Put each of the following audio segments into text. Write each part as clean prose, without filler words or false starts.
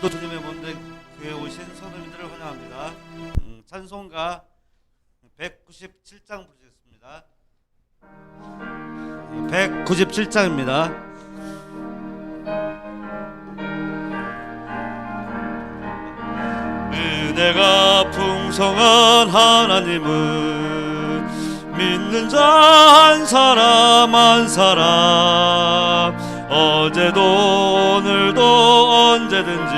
오늘도 주님의 본대 교회에 오신 성도님들을 환영합니다. 찬송가 197장 부르겠습니다. 197장입니다. 은혜가 풍성한 하나님은 믿는 자 한 사람 한 사람 어제도 오늘도 언제든지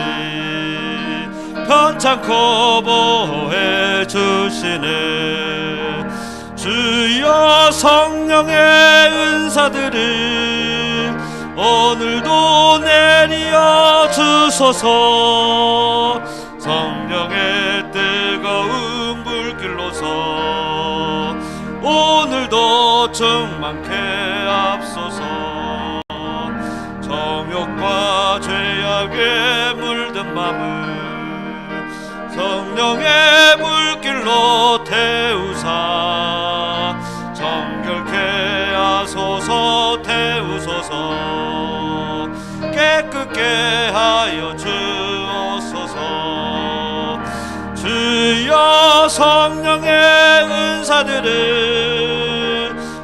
편찮고 보호해 주시네. 주여 성령의 은사들을 오늘도 내려 주소서. 성령의 뜨거운 불길로서 오늘도 충만케 앞소서. 정욕과 죄악에 물든 맘을 성령의 물길로 태우사 정결케 하소서. 태우소서. 깨끗게 하여 주옵소서. 주여 성령의 은사들을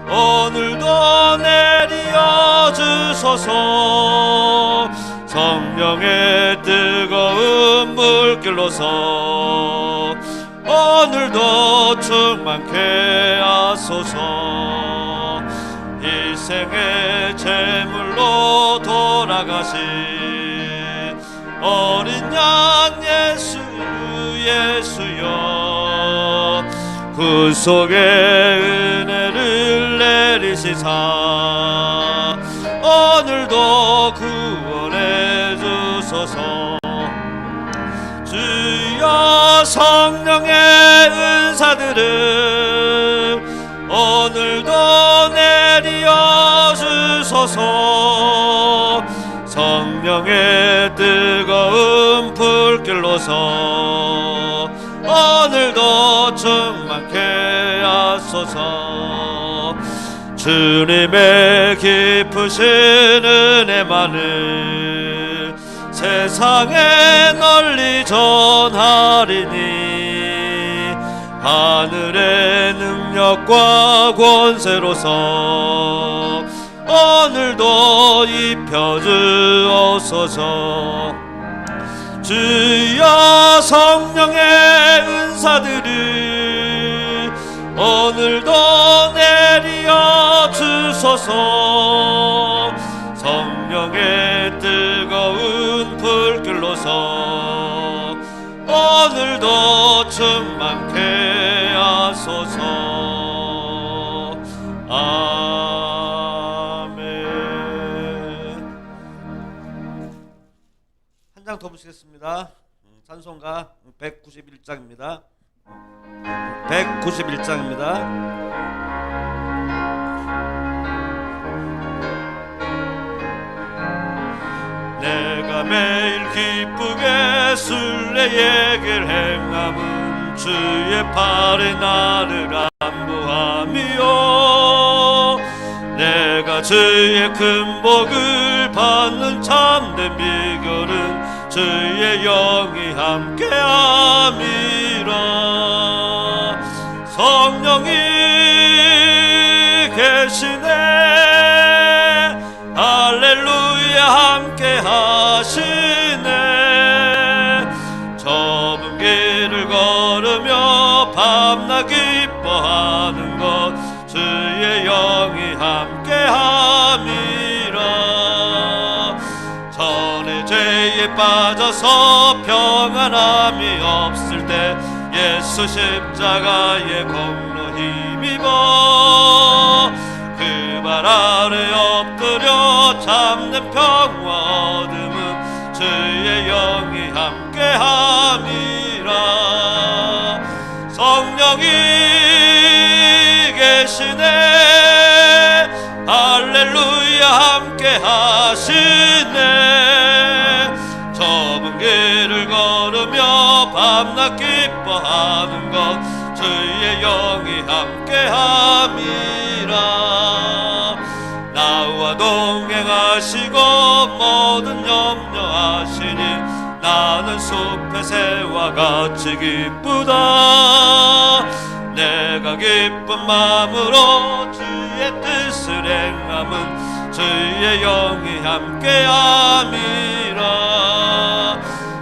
오늘도 내려 주소서. 성령의 뜨거운 물길로서 오늘도 충만케 하소서. 일생의 제물로 돌아가신 어린 양 예수여 구속의 은혜를 내리시사 오늘도 구원해 주소서. 주여 성령의 은사들을 오늘도 내려 주소서. 성령의 뜨거운 불길로서 오늘도 충만케 하소서. 주님의 깊으신 은혜만을 세상에 널리 전하리니 하늘의 능력과 권세로서 오늘도 입혀주옵소서. 주여 성령의 은사들을 오늘도 내려 주소서. 성령의 뜨거운 불길로서 오늘도 충만케 하소서. 아멘. 한 장 더 보시겠습니다. 찬송가 191장입니다. 191장입니다. 내가 매일 기쁘게 순례의 행함은 주의 팔에 나를 안보함이요. 내가 주의 큰 복을 받는 참된 비결은 주의 영이 함께함이라. 성령이 계시네. 할렐루야 함께 하시네. 좁은 길을 걸으며 밤낮 기뻐하는 것 주의 영이 함께 함이라. 전에 죄에 빠져서 평안함이 없을 때 예수 십자가의 공로 힘입어 그 발 아래 엎드려 참된 평화 얻음은 주의 영이 함께함이라. 성령이 계시네. 할렐루야 함께 하시네. 좁은 길을 걸으며 밤낮 기뻐하는 것 주의 영이 함께함이라. 나와 동행하시고 모든 염려하시니 나는 숲의 새와 같이 기쁘다. 내가 기쁜 마음으로 주의 뜻을 행함은 주의 영이 함께함이라.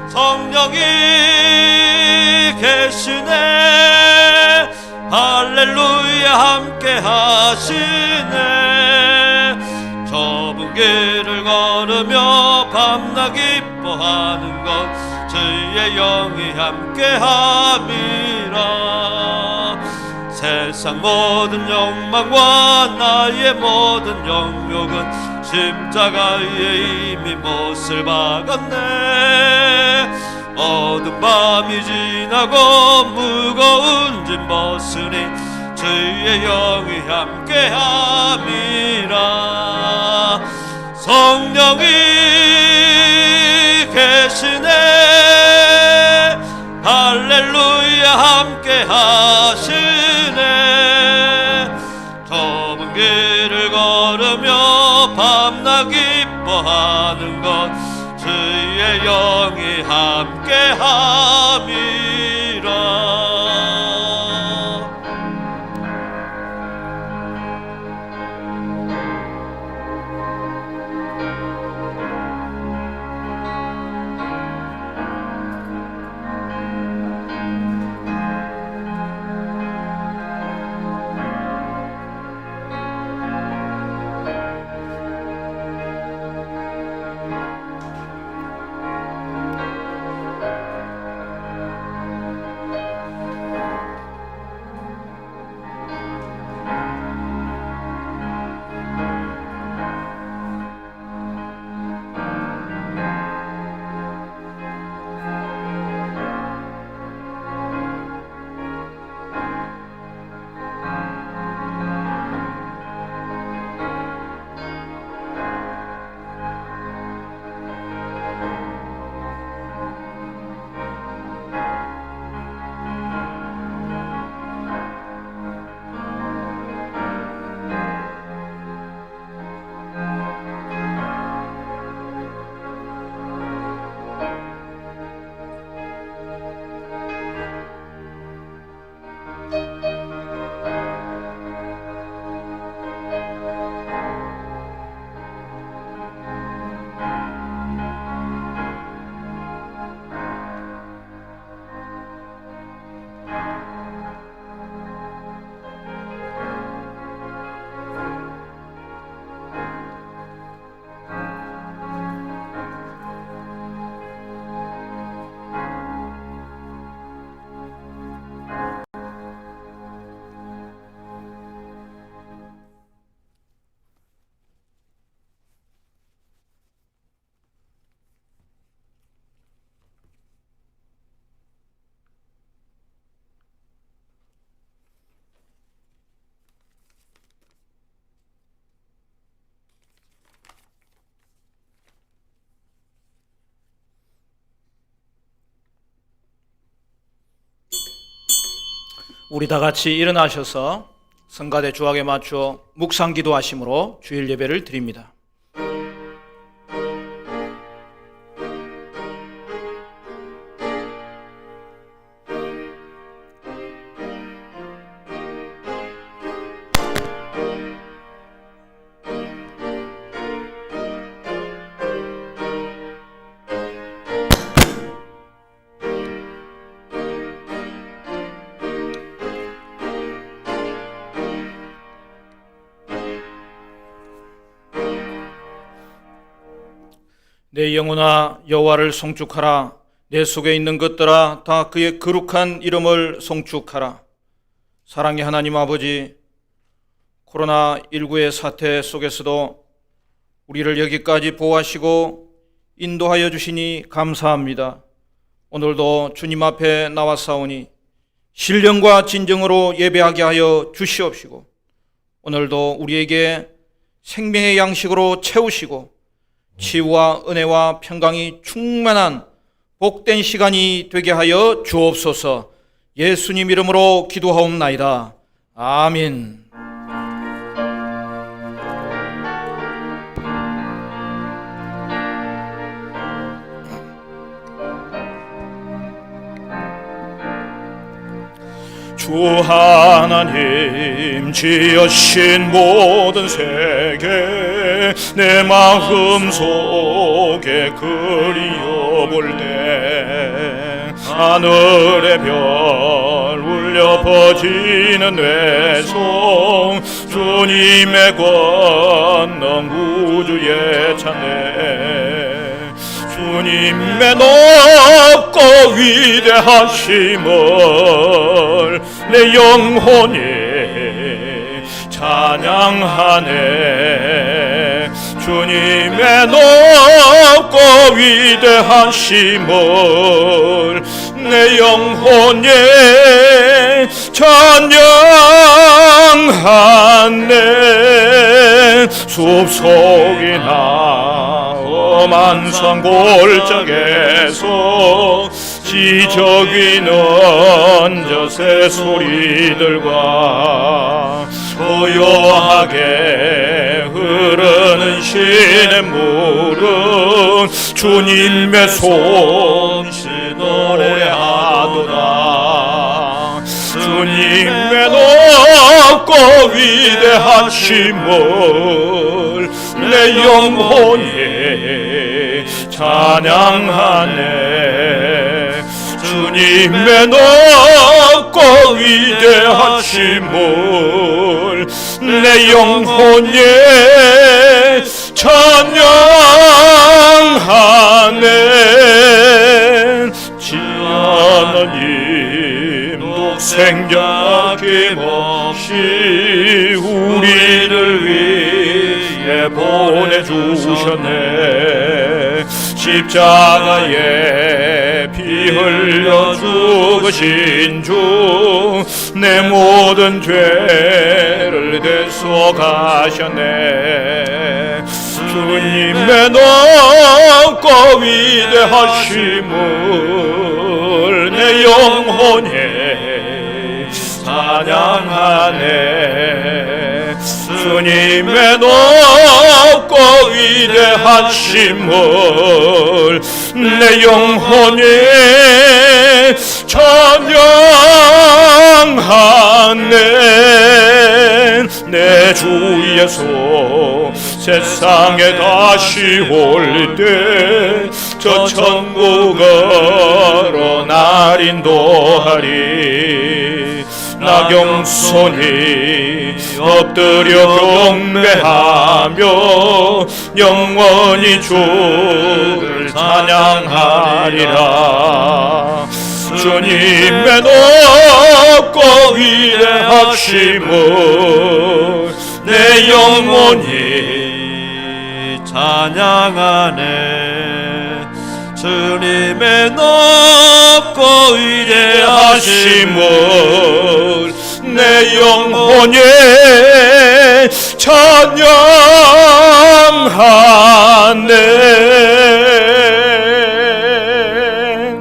성령이 계시네. 할렐루야 함께 하시네. 좁은 길을 걸으며 밤낮 기뻐하는 것 주의 영이 함께함이라. 세상 모든 욕망과 나의 모든 영욕은 십자가에 이미 못을 박았네. 어두운 밤이 지나고 무거운 짐 벗으니 주의 영이 함께함이라. 성령이 계시네. 할렐루야 함께 하시네. 좁은 길을 걸으며 밤낮 기뻐하는 것 주의 영이 함께함이라. 우리 다 같이 일어나셔서 성가대 주악에 맞추어 묵상 기도하심으로 주일 예배를 드립니다. 내 영혼아 여호와를 송축하라. 내 속에 있는 것들아 다 그의 거룩한 이름을 송축하라. 사랑의 하나님 아버지, 코로나19의 사태 속에서도 우리를 여기까지 보호하시고 인도하여 주시니 감사합니다. 오늘도 주님 앞에 나와사오니 신령과 진정으로 예배하게 하여 주시옵시고, 오늘도 우리에게 생명의 양식으로 채우시고 치유와 은혜와 평강이 충만한 복된 시간이 되게 하여 주옵소서. 예수님 이름으로 기도하옵나이다. 아멘. 주 하나님 지으신 모든 세계 내 마음 속에 그리워볼 때 하늘의 별 울려 퍼지는 외송 주님의 권능 우주에 찬네 주님의 높고 위대하심을 내 영혼이 찬양하네 주님의 높고 위대하심을 내 영혼이 찬양하네 숲속이나 험한 산 골짜기에서 지저귀는 젖새 소리들과 고요하게 흐르는 시냇물은 주님의 손짓 노래하도다 주님의 높고 위대하심을 내 영혼이 찬양하네 주님의 높고 위대하심을 내 영혼이 찬양하네 주 하나님 독생자 아낌없이 우리를 위해 보내주셨네 십자가에 피 흘려 죽으신 주 내 모든 죄를 대서 가셨네 주님의 높고 위대하심을 내 영혼이 찬양하네 주님의 높고 위대하심을 내 영혼이 찬양하네 내 주 예수 세상에 다시 올 때 저 천국으로 날 인도하리 나경손이 엎드려 경배하며 영원히 주를 찬양하리라 주님의 높고 위대하심을 내 영혼이 찬양하네 주님의 높고 위대하심을 내 영혼이 찬양하네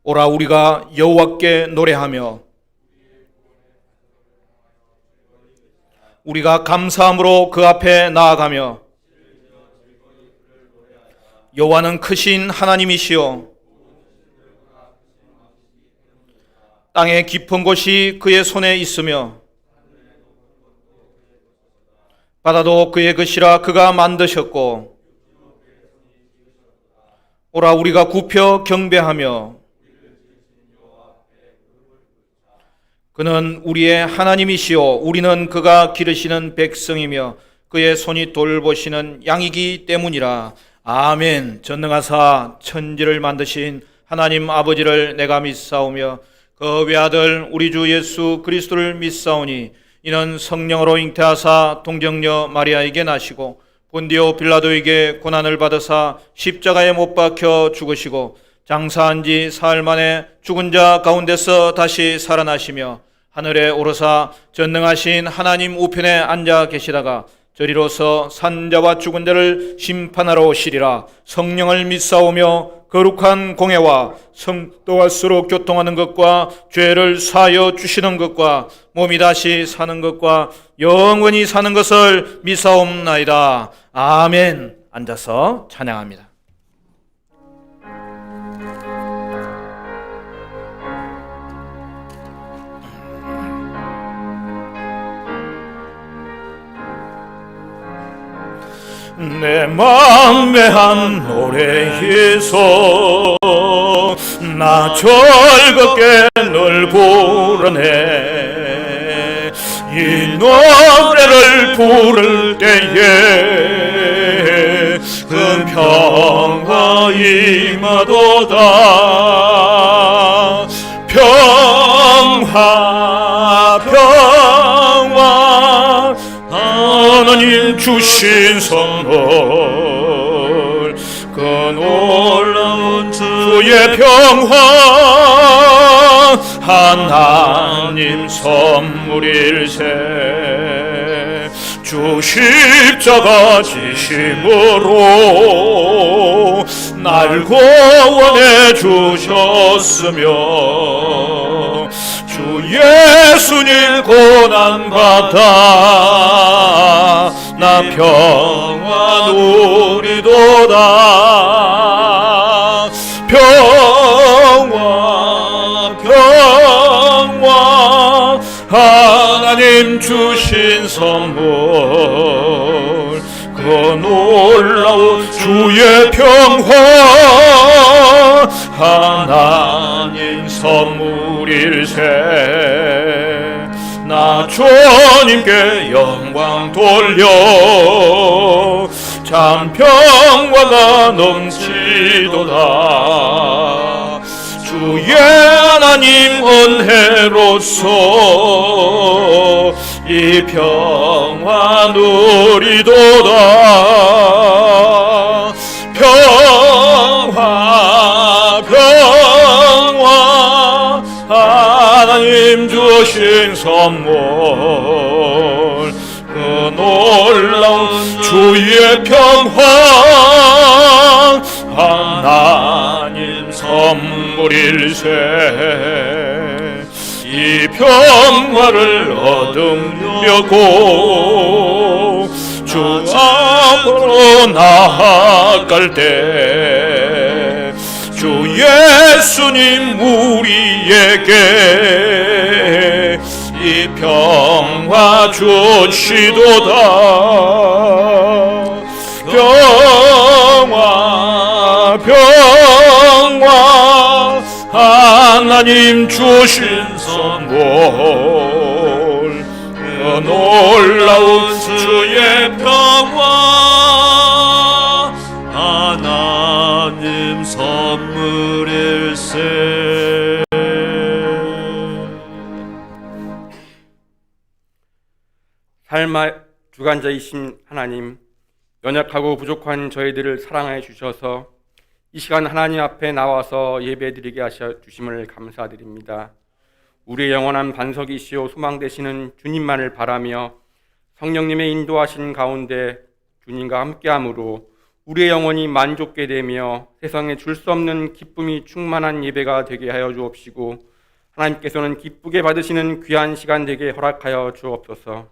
오라 우리가 여호와께 노래하며 우리가 감사함으로 그 앞에 나아가며 여호와는 크신 하나님이시요 땅의 깊은 곳이 그의 손에 있으며 바다도 그의 것이라 그가 만드셨고 오라 우리가 굽혀 경배하며 그는 우리의 하나님이시요 우리는 그가 기르시는 백성이며 그의 손이 돌보시는 양이기 때문이라 아멘. 전능하사 천지를 만드신 하나님 아버지를 내가 믿사오며 그 외아들 우리 주 예수 그리스도를 믿사오니 이는 성령으로 잉태하사 동정녀 마리아에게 나시고 본디오 빌라도에게 고난을 받으사 십자가에 못 박혀 죽으시고 장사한 지 사흘 만에 죽은 자 가운데서 다시 살아나시며 하늘에 오르사 전능하신 하나님 우편에 앉아 계시다가 저리로서 산자와 죽은 자를 심판하러 오시리라. 성령을 믿사오며 거룩한 공회와 성도와 서로 교통하는 것과 죄를 사하여 주시는 것과 몸이 다시 사는 것과 영원히 사는 것을 믿사옵나이다. 아멘. 앉아서 찬양합니다. 내 맘에 한 노래에서 나 즐겁게 널 부르네. 이 노래를 부를 때에 그 평화 임하도다. 평화 평화 하나님 주신 선물 그 놀라운 주의 평화 하나님 선물일세. 주 십자가 지심으로 날 구원해 주셨으며 주 예수님 고난받아 나 평화 누리도다. 평화 평화 하나님 주신 선물 그 놀라운 주의 평화 하나님 선물일세. 나 주님께 영광 돌려 참 평화가 넘치도다. 주의 하나님 은혜로서 이 평화 누리도다. 평화 평화 하나님 주신 선물 그 놀라운 주의 평화 하나님 선물일세. 이 평화를 얻으려고 주 앞으로 나아갈 때 주 예수님 우리에게 이 평화 주시도다. 평화 평화 하나님 주신 선물 그 놀라운 주의 평화 하나님 선물일세. 삶의 주관자이신 하나님, 연약하고 부족한 저희들을 사랑해 주셔서 이 시간 하나님 앞에 나와서 예배드리게 하셔 주심을 감사드립니다. 우리의 영원한 반석이시오 소망 되시는 주님만을 바라며 성령님의 인도하신 가운데 주님과 함께함으로 우리의 영혼이 만족게 되며 세상에 줄 수 없는 기쁨이 충만한 예배가 되게 하여 주옵시고 하나님께서는 기쁘게 받으시는 귀한 시간 되게 허락하여 주옵소서.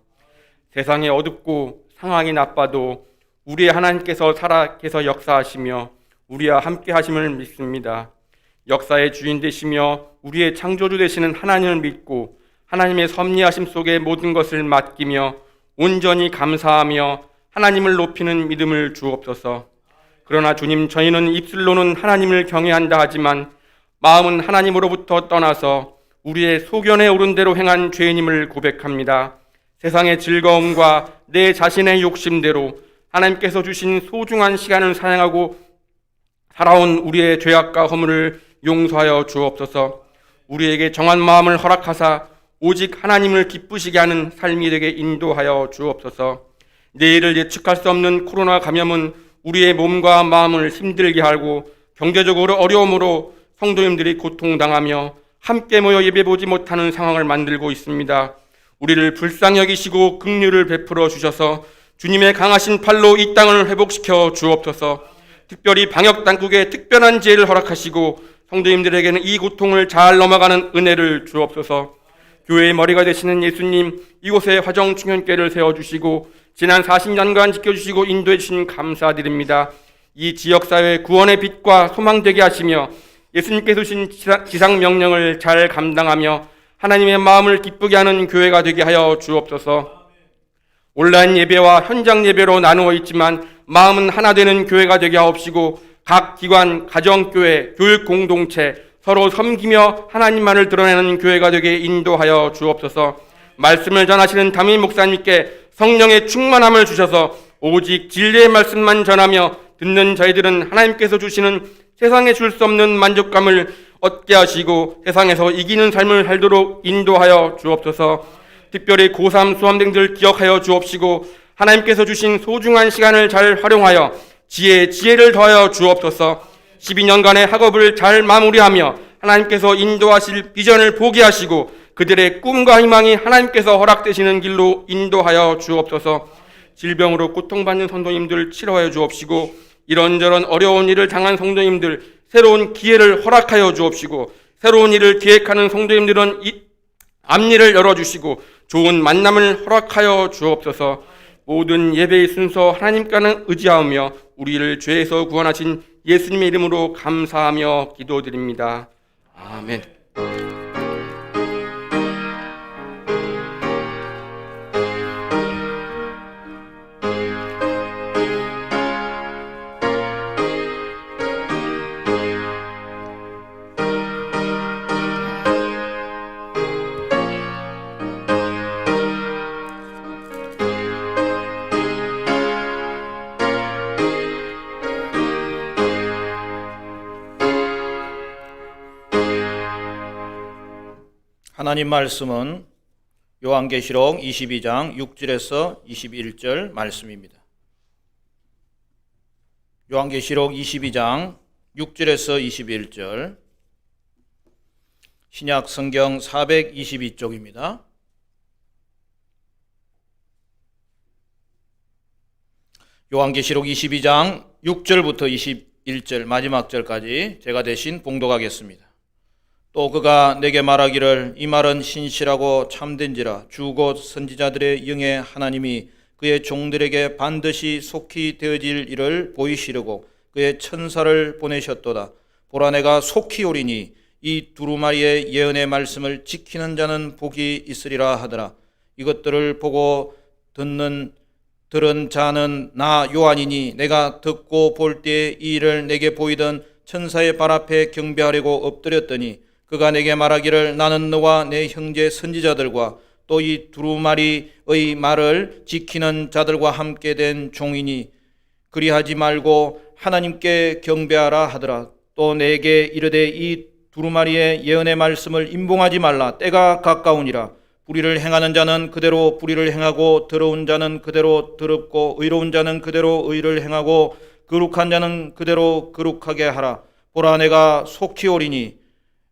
세상이 어둡고 상황이 나빠도 우리의 하나님께서 살아계서 역사하시며 우리와 함께 하심을 믿습니다. 역사의 주인 되시며 우리의 창조주 되시는 하나님을 믿고 하나님의 섭리하심 속에 모든 것을 맡기며 온전히 감사하며 하나님을 높이는 믿음을 주옵소서. 그러나 주님, 저희는 입술로는 하나님을 경외한다 하지만 마음은 하나님으로부터 떠나서 우리의 소견에 오른 대로 행한 죄인임을 고백합니다. 세상의 즐거움과 내 자신의 욕심대로 하나님께서 주신 소중한 시간을 사용하고 살아온 우리의 죄악과 허물을 용서하여 주옵소서. 우리에게 정한 마음을 허락하사 오직 하나님을 기쁘시게 하는 삶이 되게 인도하여 주옵소서. 내일을 예측할 수 없는 코로나 감염은 우리의 몸과 마음을 힘들게 하고 경제적으로 어려움으로 성도님들이 고통당하며 함께 모여 예배 보지 못하는 상황을 만들고 있습니다. 우리를 불쌍히 여기시고 긍휼을 베풀어 주셔서 주님의 강하신 팔로 이 땅을 회복시켜 주옵소서. 특별히 방역 당국에 특별한 지혜를 허락하시고 성도님들에게는 이 고통을 잘 넘어가는 은혜를 주옵소서. 교회의 머리가 되시는 예수님, 이곳에 화정충현교회를 세워주시고 지난 40년간 지켜주시고 인도해 주신 감사드립니다. 이 지역사회 구원의 빛과 소망되게 하시며 예수님께서 주신 지상명령을 잘 감당하며 하나님의 마음을 기쁘게 하는 교회가 되게 하여 주옵소서. 온라인 예배와 현장 예배로 나누어 있지만 마음은 하나 되는 교회가 되게 하옵시고 각 기관, 가정교회, 교육 공동체 서로 섬기며 하나님만을 드러내는 교회가 되게 인도하여 주옵소서. 말씀을 전하시는 담임 목사님께 성령의 충만함을 주셔서 오직 진리의 말씀만 전하며 듣는 저희들은 하나님께서 주시는 세상에 줄 수 없는 만족감을 얻게 하시고 세상에서 이기는 삶을 살도록 인도하여 주옵소서. 특별히 고3 수험생들 기억하여 주옵시고 하나님께서 주신 소중한 시간을 잘 활용하여 지혜를 더하여 주옵소서. 12년간의 학업을 잘 마무리하며 하나님께서 인도하실 비전을 보게 하시고 그들의 꿈과 희망이 하나님께서 허락되시는 길로 인도하여 주옵소서. 질병으로 고통받는 성도님들 치료하여 주옵시고 이런저런 어려운 일을 당한 성도님들 새로운 기회를 허락하여 주옵시고 새로운 일을 계획하는 성도님들은 앞일을 열어주시고 좋은 만남을 허락하여 주옵소서. 모든 예배의 순서 하나님께는 의지하며 우리를 죄에서 구원하신 예수님의 이름으로 감사하며 기도드립니다. 아멘. 하나님 말씀은 요한계시록 22장 6절에서 21절 말씀입니다. 요한계시록 22장 6절에서 21절 신약 성경 422쪽입니다. 요한계시록 22장 6절부터 21절 마지막 절까지 제가 대신 봉독하겠습니다. 또 그가 내게 말하기를 이 말은 신실하고 참된지라 주 곧 선지자들의 영의 하나님이 그의 종들에게 반드시 속히 되어질 일을 보이시려고 그의 천사를 보내셨도다. 보라 내가 속히 오리니 이 두루마리의 예언의 말씀을 지키는 자는 복이 있으리라 하더라. 이것들을 보고 들은 자는 나 요한이니 내가 듣고 볼 때에 이 일을 내게 보이던 천사의 발 앞에 경배하려고 엎드렸더니 그가 내게 말하기를 나는 너와 내 형제 선지자들과 또 이 두루마리의 말을 지키는 자들과 함께 된 종이니 그리하지 말고 하나님께 경배하라 하더라. 또 내게 이르되 이 두루마리의 예언의 말씀을 임봉하지 말라. 때가 가까우니라. 불의를 행하는 자는 그대로 불의를 행하고 더러운 자는 그대로 더럽고 의로운 자는 그대로 의를 행하고 거룩한 자는 그대로 거룩하게 하라. 보라 내가 속히 오리니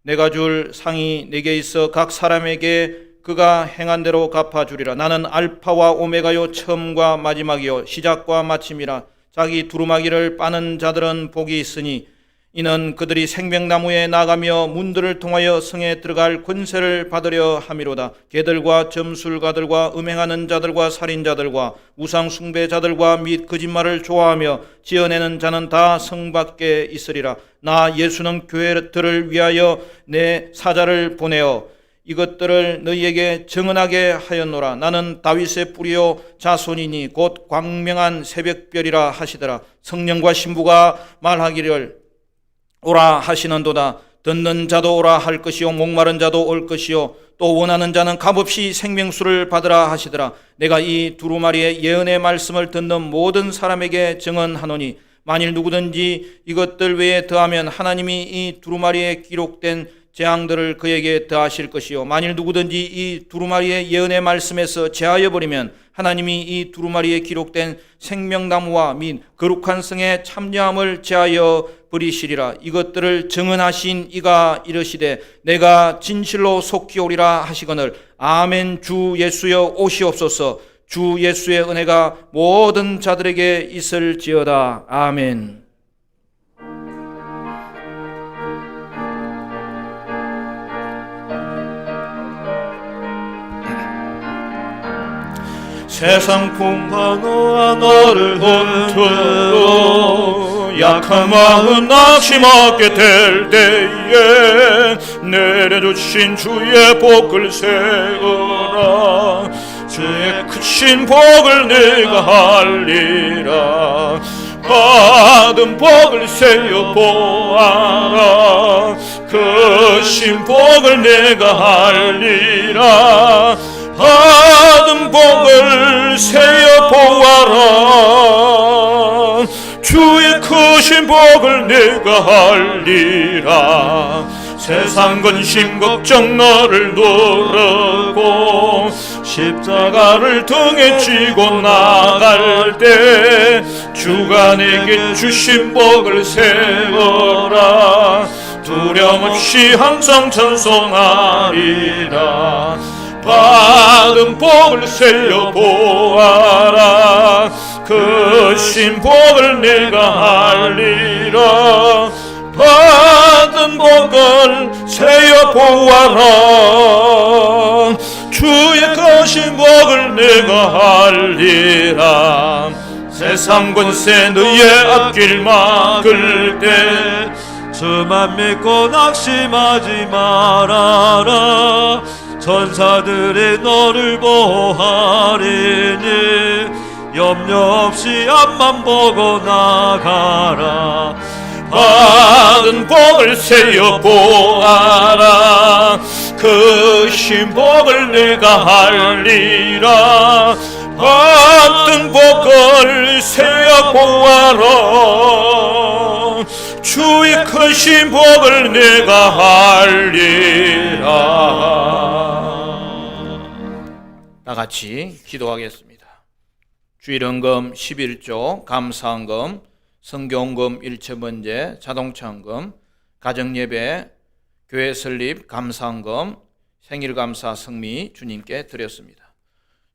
내가 줄 상이 내게 있어 각 사람에게 그가 행한 대로 갚아주리라. 나는 알파와 오메가요 처음과 마지막이요 시작과 마침이라. 자기 두루마기를 빠는 자들은 복이 있으니 이는 그들이 생명나무에 나가며 문들을 통하여 성에 들어갈 권세를 받으려 함이로다. 개들과 점술가들과 음행하는 자들과 살인자들과 우상 숭배자들과 및 거짓말을 좋아하며 지어내는 자는 다 성 밖에 있으리라. 나 예수는 교회들을 위하여 내 사자를 보내어 이것들을 너희에게 증언하게 하였노라. 나는 다윗의 뿌리요 자손이니 곧 광명한 새벽별이라 하시더라. 성령과 신부가 말하기를 오라 하시는도다. 듣는 자도 오라 할 것이요 목마른 자도 올 것이요 또 원하는 자는 값없이 생명수를 받으라 하시더라. 내가 이 두루마리의 예언의 말씀을 듣는 모든 사람에게 증언하노니 만일 누구든지 이것들 외에 더하면 하나님이 이 두루마리에 기록된 재앙들을 그에게 더하실 것이요 만일 누구든지 이 두루마리의 예언의 말씀에서 제하여 버리면 하나님이 이 두루마리에 기록된 생명나무와 및 거룩한 성의 참여함을 제하여 버리시리라. 이것들을 증언하신 이가 이르시되 내가 진실로 속히 오리라 하시거늘 아멘. 주 예수여 오시옵소서. 주 예수의 은혜가 모든 자들에게 있을지어다. 아멘. 세상 풍파노아 너를 흩어도 약한 마음 낙심하게 될 때에 내려주신 주의 복을 세우라. 주의 크신 복을 내가 알리라. 받은 복을 세어 보아라. 크신 복을 내가 알리라. 받은 복을 세어 보아라. 주의 크신 복을 내가 알리라. 세상 근심 걱정 너를 누르고 십자가를 등에 지고 나갈 때 주가 내게 주신 복을 세워라. 두려움 없이 항상 찬송하리라. 받은 복을 세어 보아라. 크신 복을 내가 알리라. 받은 복을 세어 보아라. 주의 크신 복을 내가 알리라. 세상 권세 너의 앞길 막을 때 주만 믿고 낙심하지 말아라. 천사들이 너를 보호하리니 염려 없이 앞만 보고 나가라. 받은 복을 세어 보아라. 크신 복을 내가 알리라. 받은 복을 세어 보아라. 주의 크신 복을 내가 알리라. 다 같이 기도하겠습니다. 주일헌금 11조, 감사헌금, 성교헌금 1차 자동차헌금, 가정예배, 교회 설립, 감사헌금, 생일감사 성미 주님께 드렸습니다.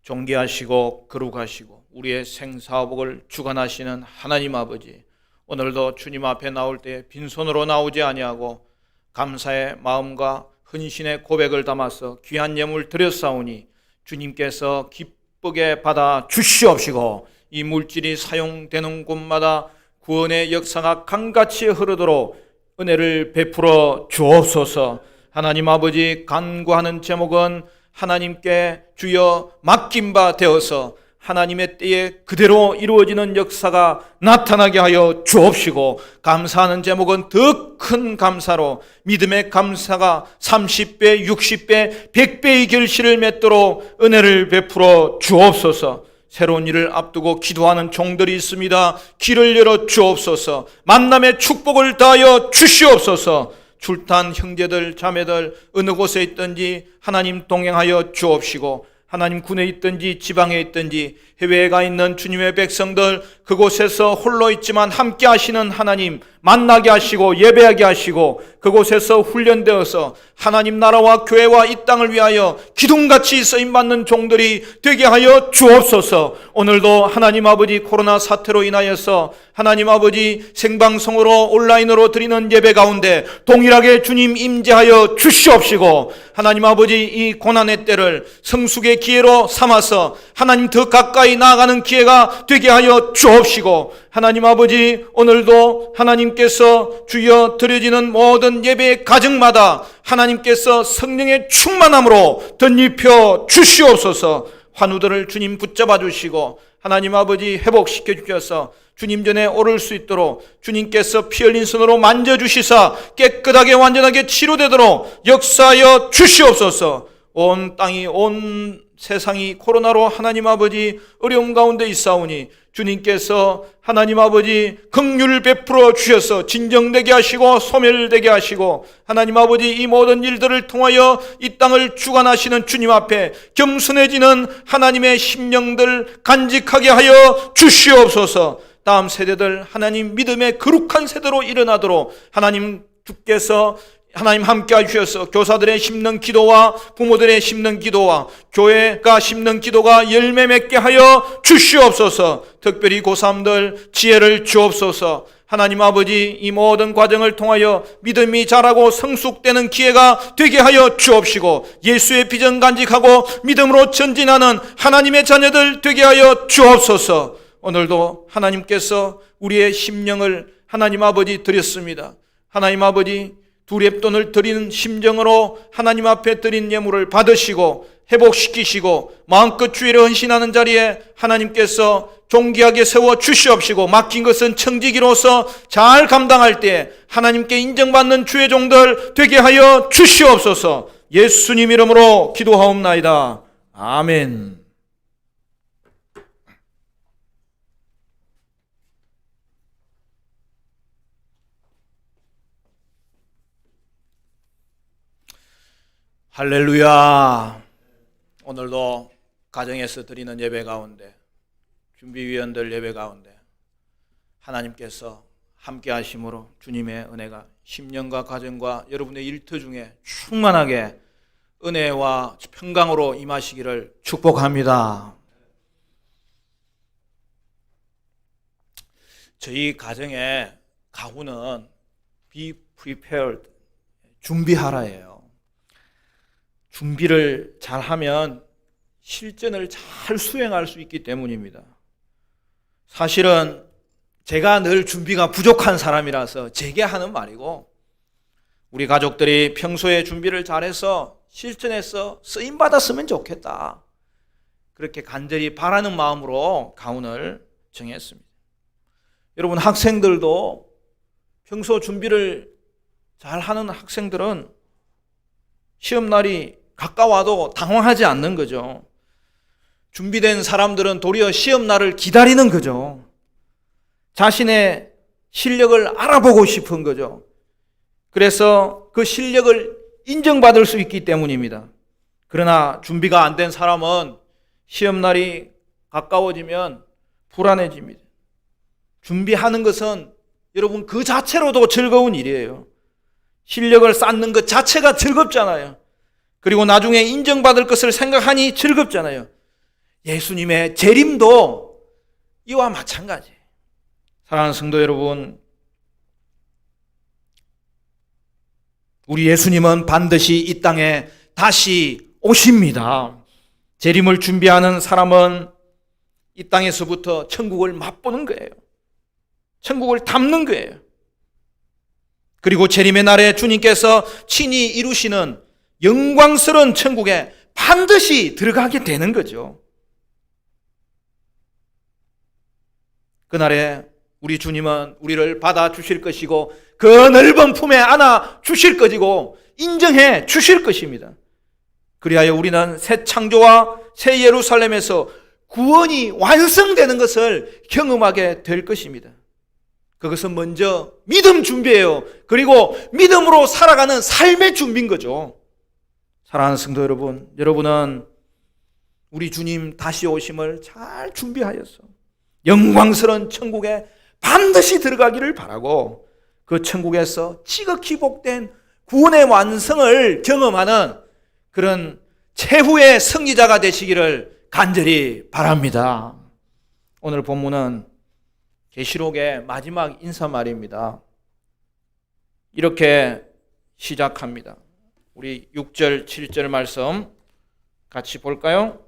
존귀하시고 거룩하시고 우리의 생사복을 주관하시는 하나님 아버지, 오늘도 주님 앞에 나올 때 빈손으로 나오지 아니하고 감사의 마음과 헌신의 고백을 담아서 귀한 예물 드렸사오니 주님께서 기쁘게 받아 주시옵시고 이 물질이 사용되는 곳마다 구원의 역사가 강같이 흐르도록 은혜를 베풀어 주옵소서. 하나님 아버지, 간구하는 제목은 하나님께 주여 맡긴 바 되어서 하나님의 때에 그대로 이루어지는 역사가 나타나게 하여 주옵시고, 감사하는 제목은 더 큰 감사로 믿음의 감사가 30배, 60배, 100배의 결실을 맺도록 은혜를 베풀어 주옵소서. 새로운 일을 앞두고 기도하는 종들이 있습니다. 길을 열어 주옵소서. 만남의 축복을 다하여 주시옵소서. 출탄 형제들 자매들 어느 곳에 있든지 하나님 동행하여 주옵시고, 하나님 군에 있든지 지방에 있든지 해외에 가 있는 주님의 백성들 그곳에서 홀로 있지만 함께 하시는 하나님 만나게 하시고 예배하게 하시고 그곳에서 훈련되어서 하나님 나라와 교회와 이 땅을 위하여 기둥같이 쓰임받는 종들이 되게 하여 주옵소서. 오늘도 하나님 아버지 코로나 사태로 인하여서 하나님 아버지 생방송으로 온라인으로 드리는 예배 가운데 동일하게 주님 임재하여 주시옵시고, 하나님 아버지 이 고난의 때를 성숙의 기회로 삼아서 하나님 더 가까이 나아가는 기회가 되게 하여 주옵시고, 하나님 아버지 오늘도 하나님께서 주여 드려지는 모든 예배의 가정마다 하나님께서 성령의 충만함으로 덧입혀 주시옵소서. 환우들을 주님 붙잡아 주시고 하나님 아버지 회복시켜 주셔서 주님 전에 오를 수 있도록 주님께서 피 흘린 손으로 만져주시사 깨끗하게 완전하게 치료되도록 역사하여 주시옵소서. 온 땅이 온 세상이 코로나로 하나님 아버지 어려움 가운데 있사오니 주님께서 하나님 아버지 긍휼을 베풀어 주셔서 진정되게 하시고 소멸되게 하시고 하나님 아버지 이 모든 일들을 통하여 이 땅을 주관하시는 주님 앞에 겸손해지는 하나님의 심령들 간직하게 하여 주시옵소서. 다음 세대들 하나님 믿음의 거룩한 세대로 일어나도록 하나님 주께서 하나님 함께 해주셔서 교사들의 심는 기도와 부모들의 심는 기도와 교회가 심는 기도가 열매 맺게 하여 주시옵소서. 특별히 고3들 지혜를 주옵소서. 하나님 아버지 이 모든 과정을 통하여 믿음이 자라고 성숙되는 기회가 되게 하여 주옵시고 예수의 비전 간직하고 믿음으로 전진하는 하나님의 자녀들 되게 하여 주옵소서. 오늘도 하나님께서 우리의 심령을 하나님 아버지 드렸습니다. 하나님 아버지 두렵돈을 드리는 심정으로 하나님 앞에 드린 예물을 받으시고 회복시키시고 마음껏 주의를 헌신하는 자리에 하나님께서 존귀하게 세워 주시옵시고 맡긴 것은 청지기로서 잘 감당할 때 하나님께 인정받는 주의 종들 되게 하여 주시옵소서. 예수님 이름으로 기도하옵나이다. 아멘. 할렐루야. 오늘도 가정에서 드리는 예배 가운데, 준비위원들 예배 가운데 하나님께서 함께 하심으로 주님의 은혜가 10년과 가정과 여러분의 일터 중에 충만하게 은혜와 평강으로 임하시기를 축복합니다. 저희 가정의 가훈은 be prepared, 준비하라예요. 준비를 잘하면 실전을 잘 수행할 수 있기 때문입니다. 사실은 제가 늘 준비가 부족한 사람이라서 제게 하는 말이고, 우리 가족들이 평소에 준비를 잘해서 실전에서 쓰임받았으면 좋겠다, 그렇게 간절히 바라는 마음으로 가훈을 정했습니다. 여러분, 학생들도 평소 준비를 잘하는 학생들은 시험날이 가까워도 당황하지 않는 거죠. 준비된 사람들은 도리어 시험날을 기다리는 거죠. 자신의 실력을 알아보고 싶은 거죠. 그래서 그 실력을 인정받을 수 있기 때문입니다. 그러나 준비가 안 된 사람은 시험날이 가까워지면 불안해집니다. 준비하는 것은 여러분 그 자체로도 즐거운 일이에요. 실력을 쌓는 것 자체가 즐겁잖아요. 그리고 나중에 인정받을 것을 생각하니 즐겁잖아요. 예수님의 재림도 이와 마찬가지예요. 사랑하는 성도 여러분, 우리 예수님은 반드시 이 땅에 다시 오십니다. 재림을 준비하는 사람은 이 땅에서부터 천국을 맛보는 거예요. 천국을 담는 거예요. 그리고 재림의 날에 주님께서 친히 이루시는 영광스러운 천국에 반드시 들어가게 되는 거죠. 그날에 우리 주님은 우리를 받아주실 것이고 그 넓은 품에 안아 주실 것이고 인정해 주실 것입니다. 그리하여 우리는 새 창조와 새 예루살렘에서 구원이 완성되는 것을 경험하게 될 것입니다. 그것은 먼저 믿음 준비예요. 그리고 믿음으로 살아가는 삶의 준비인 거죠. 사랑하는 성도 여러분, 여러분은 우리 주님 다시 오심을 잘 준비하여서 영광스러운 천국에 반드시 들어가기를 바라고 그 천국에서 지극히 복된 구원의 완성을 경험하는 그런 최후의 승리자가 되시기를 간절히 바랍니다. 오늘 본문은 계시록의 마지막 인사말입니다. 이렇게 시작합니다. 우리 6절, 7절 말씀 같이 볼까요?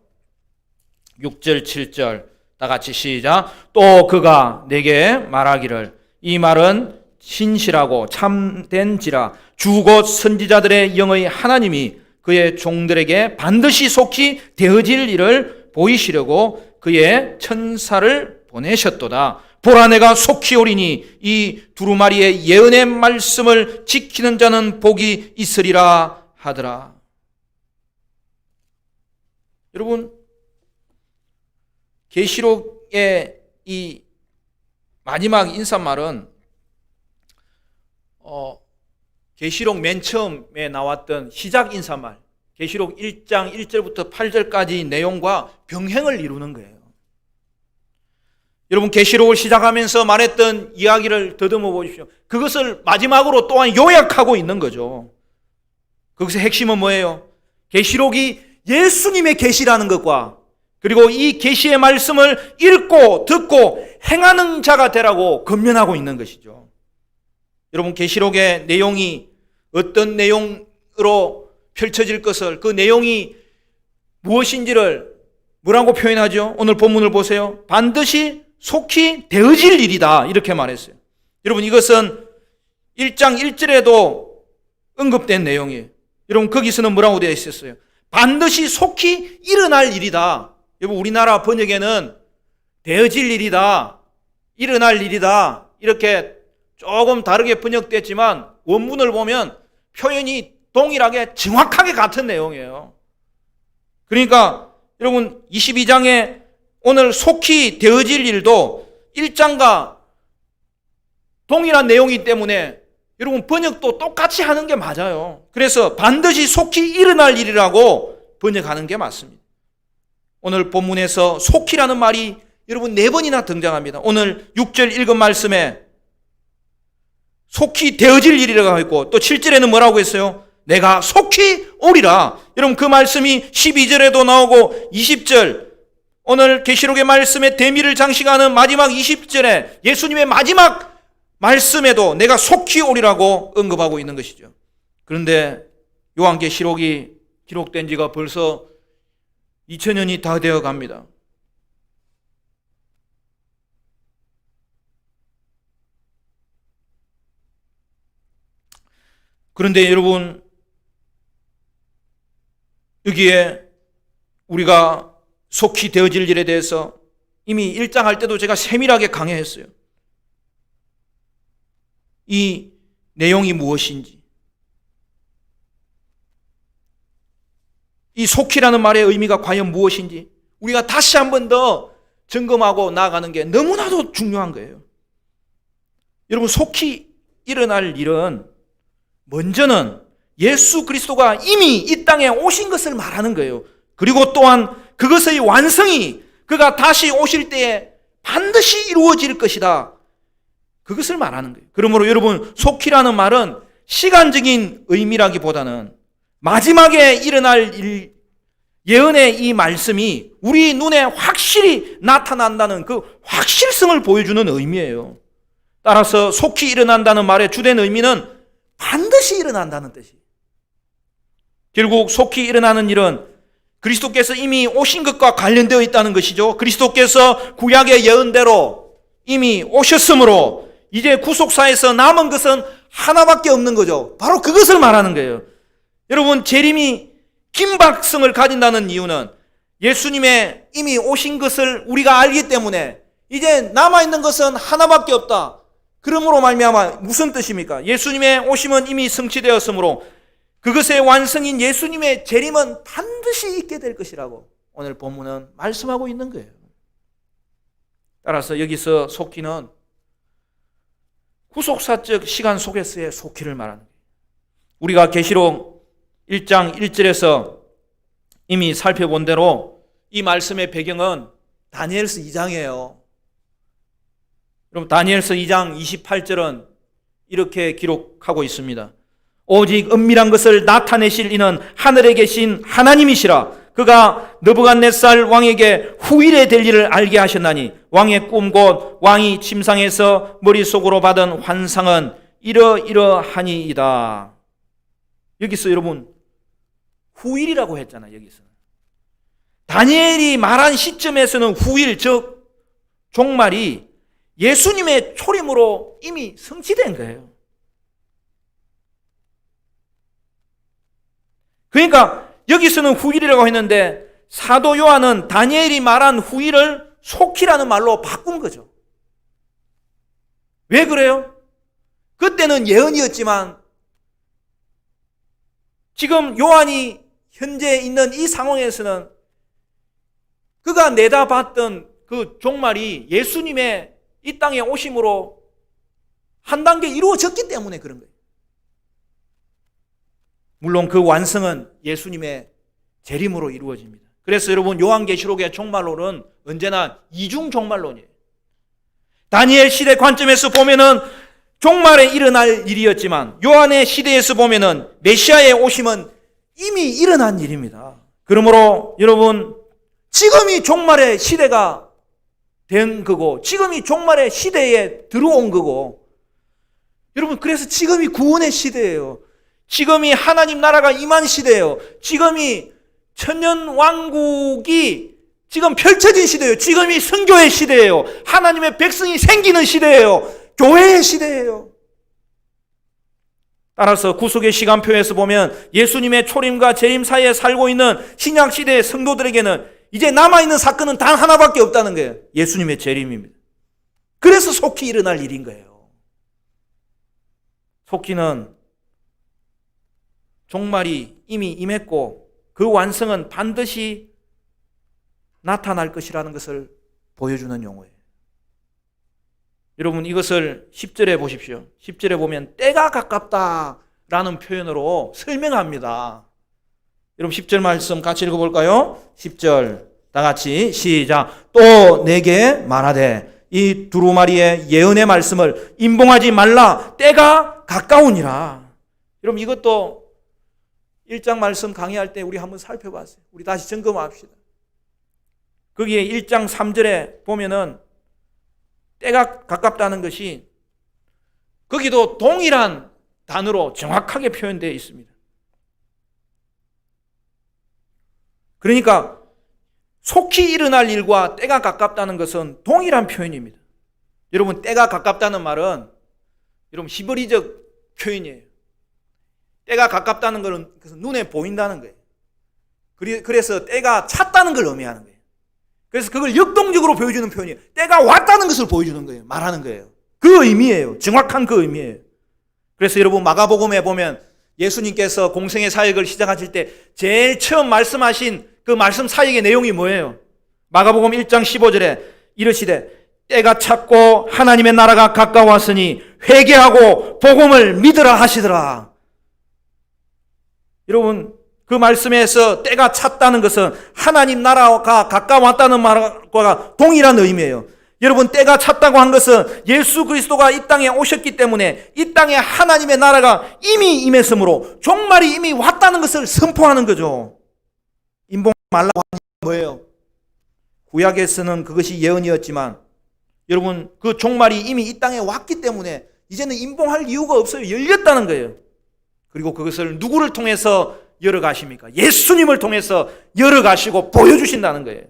6절, 7절 다 같이 시작. 또 그가 내게 말하기를 이 말은 신실하고 참된지라 주 곧 선지자들의 영의 하나님이 그의 종들에게 반드시 속히 되어질 일을 보이시려고 그의 천사를 보내셨도다. 보라 내가 속히 오리니 이 두루마리의 예언의 말씀을 지키는 자는 복이 있으리라 하더라. 여러분, 계시록의 이 마지막 인사말은 계시록 맨 처음에 나왔던 시작 인사말, 계시록 1장 1절부터 8절까지 내용과 병행을 이루는 거예요. 여러분, 계시록을 시작하면서 말했던 이야기를 더듬어 보십시오. 그것을 마지막으로 또한 요약하고 있는 거죠. 거기서 핵심은 뭐예요? 계시록이 예수님의 계시라는 것과 그리고 이 계시의 말씀을 읽고 듣고 행하는 자가 되라고 권면하고 있는 것이죠. 여러분, 계시록의 내용이 어떤 내용으로 펼쳐질 것을, 그 내용이 무엇인지를 뭐라고 표현하죠? 오늘 본문을 보세요. 반드시 속히 되어질 일이다, 이렇게 말했어요. 여러분, 이것은 1장 1절에도 언급된 내용이에요. 여러분, 거기서는 뭐라고 되어 있었어요? 반드시 속히 일어날 일이다. 여러분, 우리나라 번역에는 되어질 일이다, 일어날 일이다, 이렇게 조금 다르게 번역됐지만 원문을 보면 표현이 동일하게 정확하게 같은 내용이에요. 그러니까 여러분, 22장에 오늘 속히 되어질 일도 1장과 동일한 내용이기 때문에 여러분, 번역도 똑같이 하는 게 맞아요. 그래서 반드시 속히 일어날 일이라고 번역하는 게 맞습니다. 오늘 본문에서 속히라는 말이 여러분 4번이나 등장합니다. 오늘 6절 읽은 말씀에 속히 되어질 일이라고 했고, 또 7절에는 뭐라고 했어요? 내가 속히 오리라. 여러분, 그 말씀이 12절에도 나오고 20절, 오늘 계시록의 말씀에 대미를 장식하는 마지막 20절에 예수님의 마지막 말씀에도 내가 속히 오리라고 언급하고 있는 것이죠. 그런데 요한계시록이 기록된 지가 벌써 2000년이 다 되어 갑니다. 그런데 여러분, 여기에 우리가 속히 되어질 일에 대해서 이미 1장 할 때도 제가 세밀하게 강해했어요. 이 내용이 무엇인지, 이 속히라는 말의 의미가 과연 무엇인지 우리가 다시 한 번 더 점검하고 나아가는 게 너무나도 중요한 거예요. 여러분, 속히 일어날 일은 먼저는 예수 그리스도가 이미 이 땅에 오신 것을 말하는 거예요. 그리고 또한 그것의 완성이 그가 다시 오실 때에 반드시 이루어질 것이다, 그것을 말하는 거예요. 그러므로 여러분, 속히라는 말은 시간적인 의미라기보다는 마지막에 일어날 일, 예언의 이 말씀이 우리 눈에 확실히 나타난다는 그 확실성을 보여주는 의미예요. 따라서 속히 일어난다는 말의 주된 의미는 반드시 일어난다는 뜻이에요. 결국 속히 일어나는 일은 그리스도께서 이미 오신 것과 관련되어 있다는 것이죠. 그리스도께서 구약의 예언대로 이미 오셨으므로 이제 구속사에서 남은 것은 하나밖에 없는 거죠. 바로 그것을 말하는 거예요. 여러분, 재림이 긴박성을 가진다는 이유는 예수님의 이미 오신 것을 우리가 알기 때문에 이제 남아있는 것은 하나밖에 없다. 그러므로 말미암아 무슨 뜻입니까? 예수님의 오심은 이미 성취되었으므로 그것의 완성인 예수님의 재림은 반드시 있게 될 것이라고 오늘 본문은 말씀하고 있는 거예요. 따라서 여기서 속히는 구속사적 시간 속에서의 속히를 말하는 거예요. 우리가 계시록 1장 1절에서 이미 살펴본 대로 이 말씀의 배경은 다니엘서 2장이에요. 그럼 다니엘서 2장 28절은 이렇게 기록하고 있습니다. 오직 은밀한 것을 나타내실 이는 하늘에 계신 하나님이시라. 그가 느부갓네살 왕에게 후일에 될 일을 알게 하셨나니 왕의 꿈 곧 왕이 침상에서 머릿속으로 받은 환상은 이러이러하니이다. 여기서 여러분 후일이라고 했잖아요. 여기서 다니엘이 말한 시점에서는 후일, 즉 종말이 예수님의 초림으로 이미 성취된 거예요. 그러니까 여기서는 후일이라고 했는데 사도 요한은 다니엘이 말한 후일을 속히라는 말로 바꾼 거죠. 왜 그래요? 그때는 예언이었지만 지금 요한이 현재 있는 이 상황에서는 그가 내다봤던 그 종말이 예수님의 이 땅에 오심으로 한 단계 이루어졌기 때문에 그런 거예요. 물론 그 완성은 예수님의 재림으로 이루어집니다. 그래서 여러분 요한계시록의 종말론은 언제나 이중 종말론이에요. 다니엘 시대 관점에서 보면은 종말에 일어날 일이었지만 요한의 시대에서 보면은 메시아의 오심은 이미 일어난 일입니다. 그러므로 여러분 지금이 종말의 시대가 된 거고 지금이 종말의 시대에 들어온 거고 여러분 그래서 지금이 구원의 시대예요. 지금이 하나님 나라가 임한 시대예요. 지금이 천년 왕국이 지금 펼쳐진 시대예요. 지금이 선교의 시대예요. 하나님의 백성이 생기는 시대예요. 교회의 시대예요. 따라서 구속의 시간표에서 보면 예수님의 초림과 재림 사이에 살고 있는 신약시대의 성도들에게는 이제 남아있는 사건은 단 하나밖에 없다는 거예요. 예수님의 재림입니다. 그래서 속히 일어날 일인 거예요. 속히는 종말이 이미 임했고 그 완성은 반드시 나타날 것이라는 것을 보여주는 용어예요. 여러분 이것을 10절에 보십시오. 10절에 보면 때가 가깝다라는 표현으로 설명합니다. 여러분 10절 말씀 같이 읽어볼까요? 10절 다 같이 시작. 또 내게 말하되 이 두루마리의 예언의 말씀을 임봉하지 말라. 때가 가까우니라. 여러분 이것도 1장 말씀 강의할 때 우리 한번 살펴봤어요. 우리 다시 점검합시다. 거기에 1장 3절에 보면은 때가 가깝다는 것이 거기도 동일한 단어로 정확하게 표현되어 있습니다. 그러니까 속히 일어날 일과 때가 가깝다는 것은 동일한 표현입니다. 여러분 때가 가깝다는 말은 여러분 히브리적 표현이에요. 때가 가깝다는 것은 눈에 보인다는 거예요. 그래서 때가 찼다는 걸 의미하는 거예요. 그래서 그걸 역동적으로 보여주는 표현이에요. 때가 왔다는 것을 보여주는 거예요. 말하는 거예요. 그 의미예요. 정확한 그 의미예요. 그래서 여러분 마가복음에 보면 예수님께서 공생의 사역을 시작하실 때 제일 처음 말씀하신 그 말씀 사역의 내용이 뭐예요? 마가복음 1장 15절에 이르시되 때가 찼고 하나님의 나라가 가까웠으니 회개하고 복음을 믿으라 하시더라. 여러분 그 말씀에서 때가 찼다는 것은 하나님 나라가 가까웠다는 말과 동일한 의미예요. 여러분 때가 찼다고 한 것은 예수 그리스도가 이 땅에 오셨기 때문에 이 땅에 하나님의 나라가 이미 임했으므로 종말이 이미 왔다는 것을 선포하는 거죠. 임봉 말라고 하는 게 뭐예요? 구약에서는 그것이 예언이었지만 여러분 그 종말이 이미 이 땅에 왔기 때문에 이제는 임봉할 이유가 없어요. 열렸다는 거예요. 그리고 그것을 누구를 통해서 열어가십니까? 예수님을 통해서 열어가시고 보여주신다는 거예요.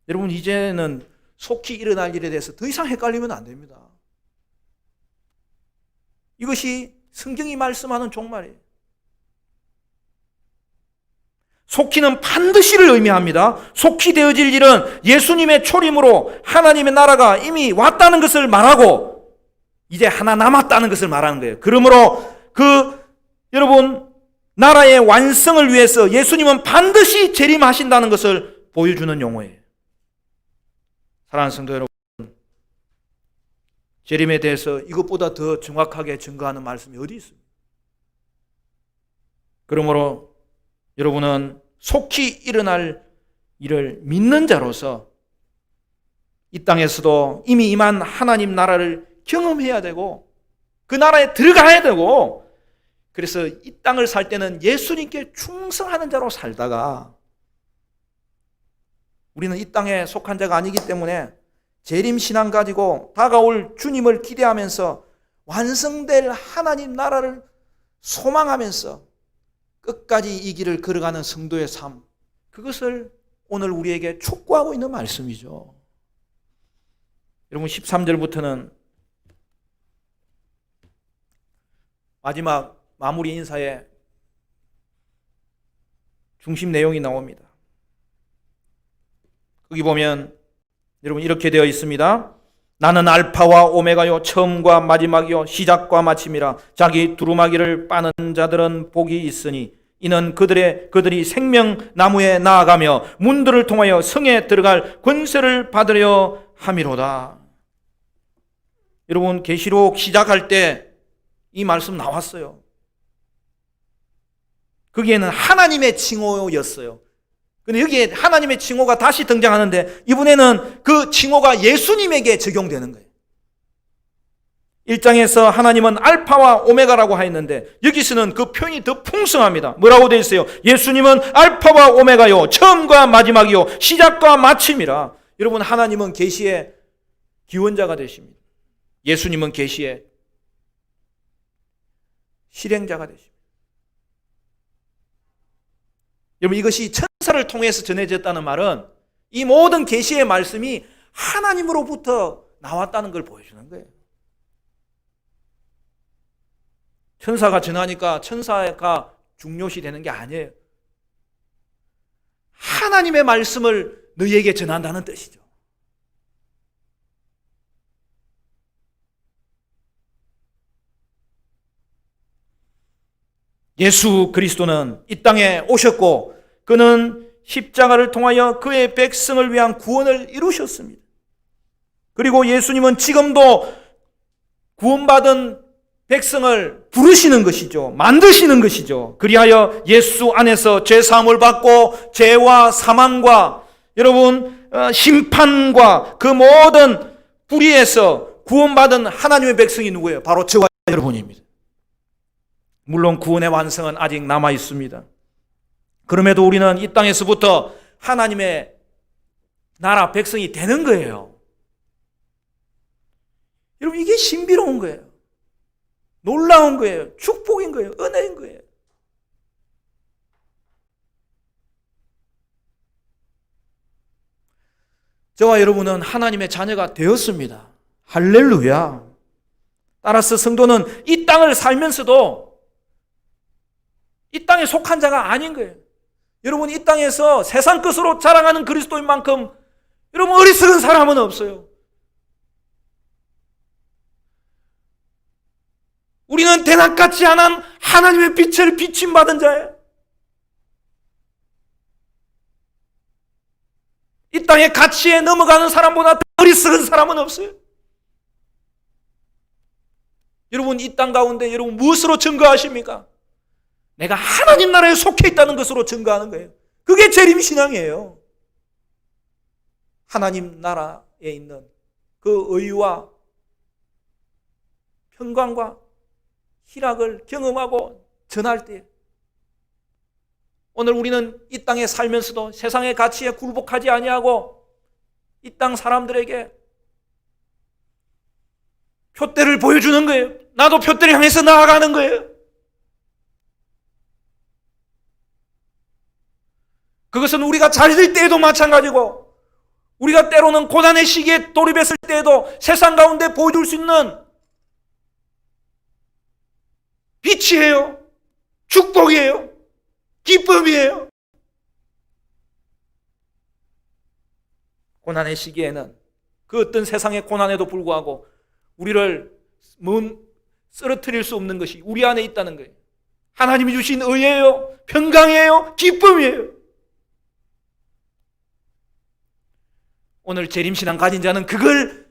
여러분 이제는 속히 일어날 일에 대해서 더 이상 헷갈리면 안 됩니다. 이것이 성경이 말씀하는 종말이에요. 속히는 반드시를 의미합니다. 속히 되어질 일은 예수님의 초림으로 하나님의 나라가 이미 왔다는 것을 말하고 이제 하나 남았다는 것을 말하는 거예요. 그러므로 여러분 나라의 완성을 위해서 예수님은 반드시 재림하신다는 것을 보여주는 용어예요. 사랑하는 성도 여러분, 재림에 대해서 이것보다 더 정확하게 증거하는 말씀이 어디 있습니까? 그러므로 여러분은 속히 일어날 일을 믿는 자로서 이 땅에서도 이미 임한 하나님 나라를 경험해야 되고 그 나라에 들어가야 되고 그래서 이 땅을 살 때는 예수님께 충성하는 자로 살다가 우리는 이 땅에 속한 자가 아니기 때문에 재림신앙 가지고 다가올 주님을 기대하면서 완성될 하나님 나라를 소망하면서 끝까지 이 길을 걸어가는 성도의 삶, 그것을 오늘 우리에게 촉구하고 있는 말씀이죠. 여러분 13절부터는 마지막 마무리 인사의 중심 내용이 나옵니다. 거기 보면 여러분 이렇게 되어 있습니다. 나는 알파와 오메가요 처음과 마지막이요 시작과 마침이라. 자기 두루마기를 빠는 자들은 복이 있으니 이는 그들이 생명나무에 나아가며 문들을 통하여 성에 들어갈 권세를 받으려 함이로다. 여러분 계시록 시작할 때 이 말씀 나왔어요. 거기에는 하나님의 칭호였어요. 근데 여기에 하나님의 칭호가 다시 등장하는데 이번에는 그 칭호가 예수님에게 적용되는 거예요. 1장에서 하나님은 알파와 오메가라고 하였는데 여기서는 그 표현이 더 풍성합니다. 뭐라고 되어 있어요? 예수님은 알파와 오메가요 처음과 마지막이요 시작과 마침이라. 여러분 하나님은 계시의 기원자가 되십니다. 예수님은 계시의 실행자가 되십니다. 여러분 이것이 천사를 통해서 전해졌다는 말은 이 모든 계시의 말씀이 하나님으로부터 나왔다는 걸 보여주는 거예요. 천사가 전하니까 천사가 중요시 되는 게 아니에요. 하나님의 말씀을 너희에게 전한다는 뜻이죠. 예수 그리스도는 이 땅에 오셨고 그는 십자가를 통하여 그의 백성을 위한 구원을 이루셨습니다. 그리고 예수님은 지금도 구원받은 백성을 부르시는 것이죠. 만드시는 것이죠. 그리하여 예수 안에서 죄사함을 받고 죄와 사망과 여러분 심판과 그 모든 불의에서 구원받은 하나님의 백성이 누구예요? 바로 저와 여러분입니다. 물론 구원의 완성은 아직 남아 있습니다. 그럼에도 우리는 이 땅에서부터 하나님의 나라 백성이 되는 거예요. 여러분, 이게 신비로운 거예요. 놀라운 거예요. 축복인 거예요. 은혜인 거예요. 저와 여러분은 하나님의 자녀가 되었습니다. 할렐루야. 따라서 성도는 이 땅을 살면서도 이 땅에 속한 자가 아닌 거예요. 여러분, 이 땅에서 세상 것으로 자랑하는 그리스도인 만큼 여러분 어리석은 사람은 없어요. 우리는 대낮같이 않은 하나님의 빛을 비침받은 자예요. 이 땅의 가치에 넘어가는 사람보다 더 어리석은 사람은 없어요. 여러분, 이 땅 가운데 여러분 무엇으로 증거하십니까? 내가 하나님 나라에 속해 있다는 것으로 증거하는 거예요. 그게 재림신앙이에요. 하나님 나라에 있는 그 의와 평강과 희락을 경험하고 전할 때 오늘 우리는 이 땅에 살면서도 세상의 가치에 굴복하지 아니하고 이 땅 사람들에게 표대를 보여주는 거예요. 나도 표대를 향해서 나아가는 거예요. 그것은 우리가 잘 될 때에도 마찬가지고 우리가 때로는 고난의 시기에 돌입했을 때에도 세상 가운데 보여줄 수 있는 빛이에요. 축복이에요. 기쁨이에요. 고난의 시기에는 그 어떤 세상의 고난에도 불구하고 우리를 쓰러뜨릴 수 없는 것이 우리 안에 있다는 거예요. 하나님이 주신 의예요. 평강이에요. 기쁨이에요. 오늘 재림신앙 가진 자는 그걸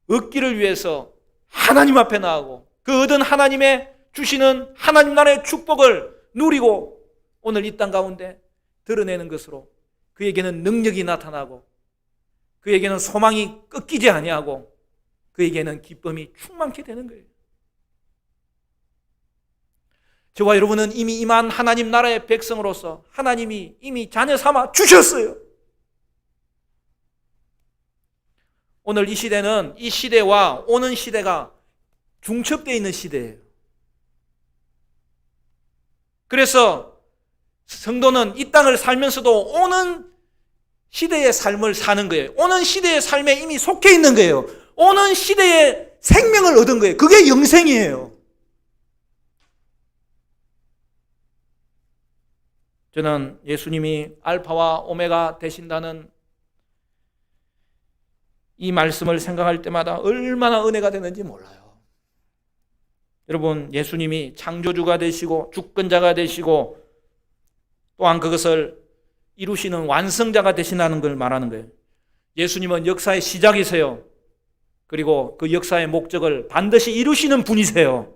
얻기를 위해서 하나님 앞에 나아가고 그 얻은 하나님의 주시는 하나님 나라의 축복을 누리고 오늘 이 땅 가운데 드러내는 것으로 그에게는 능력이 나타나고 그에게는 소망이 꺾이지 아니하고 그에게는 기쁨이 충만케 되는 거예요. 저와 여러분은 이미 임한 하나님 나라의 백성으로서 하나님이 이미 자녀 삼아 주셨어요. 오늘 이 시대는 이 시대와 오는 시대가 중첩되어 있는 시대예요. 그래서 성도는 이 땅을 살면서도 오는 시대의 삶을 사는 거예요. 오는 시대의 삶에 이미 속해 있는 거예요. 오는 시대의 생명을 얻은 거예요. 그게 영생이에요. 저는 예수님이 알파와 오메가 되신다는 이 말씀을 생각할 때마다 얼마나 은혜가 되는지 몰라요. 여러분, 예수님이 창조주가 되시고 주권자가 되시고 또한 그것을 이루시는 완성자가 되신다는 걸 말하는 거예요. 예수님은 역사의 시작이세요. 그리고 그 역사의 목적을 반드시 이루시는 분이세요.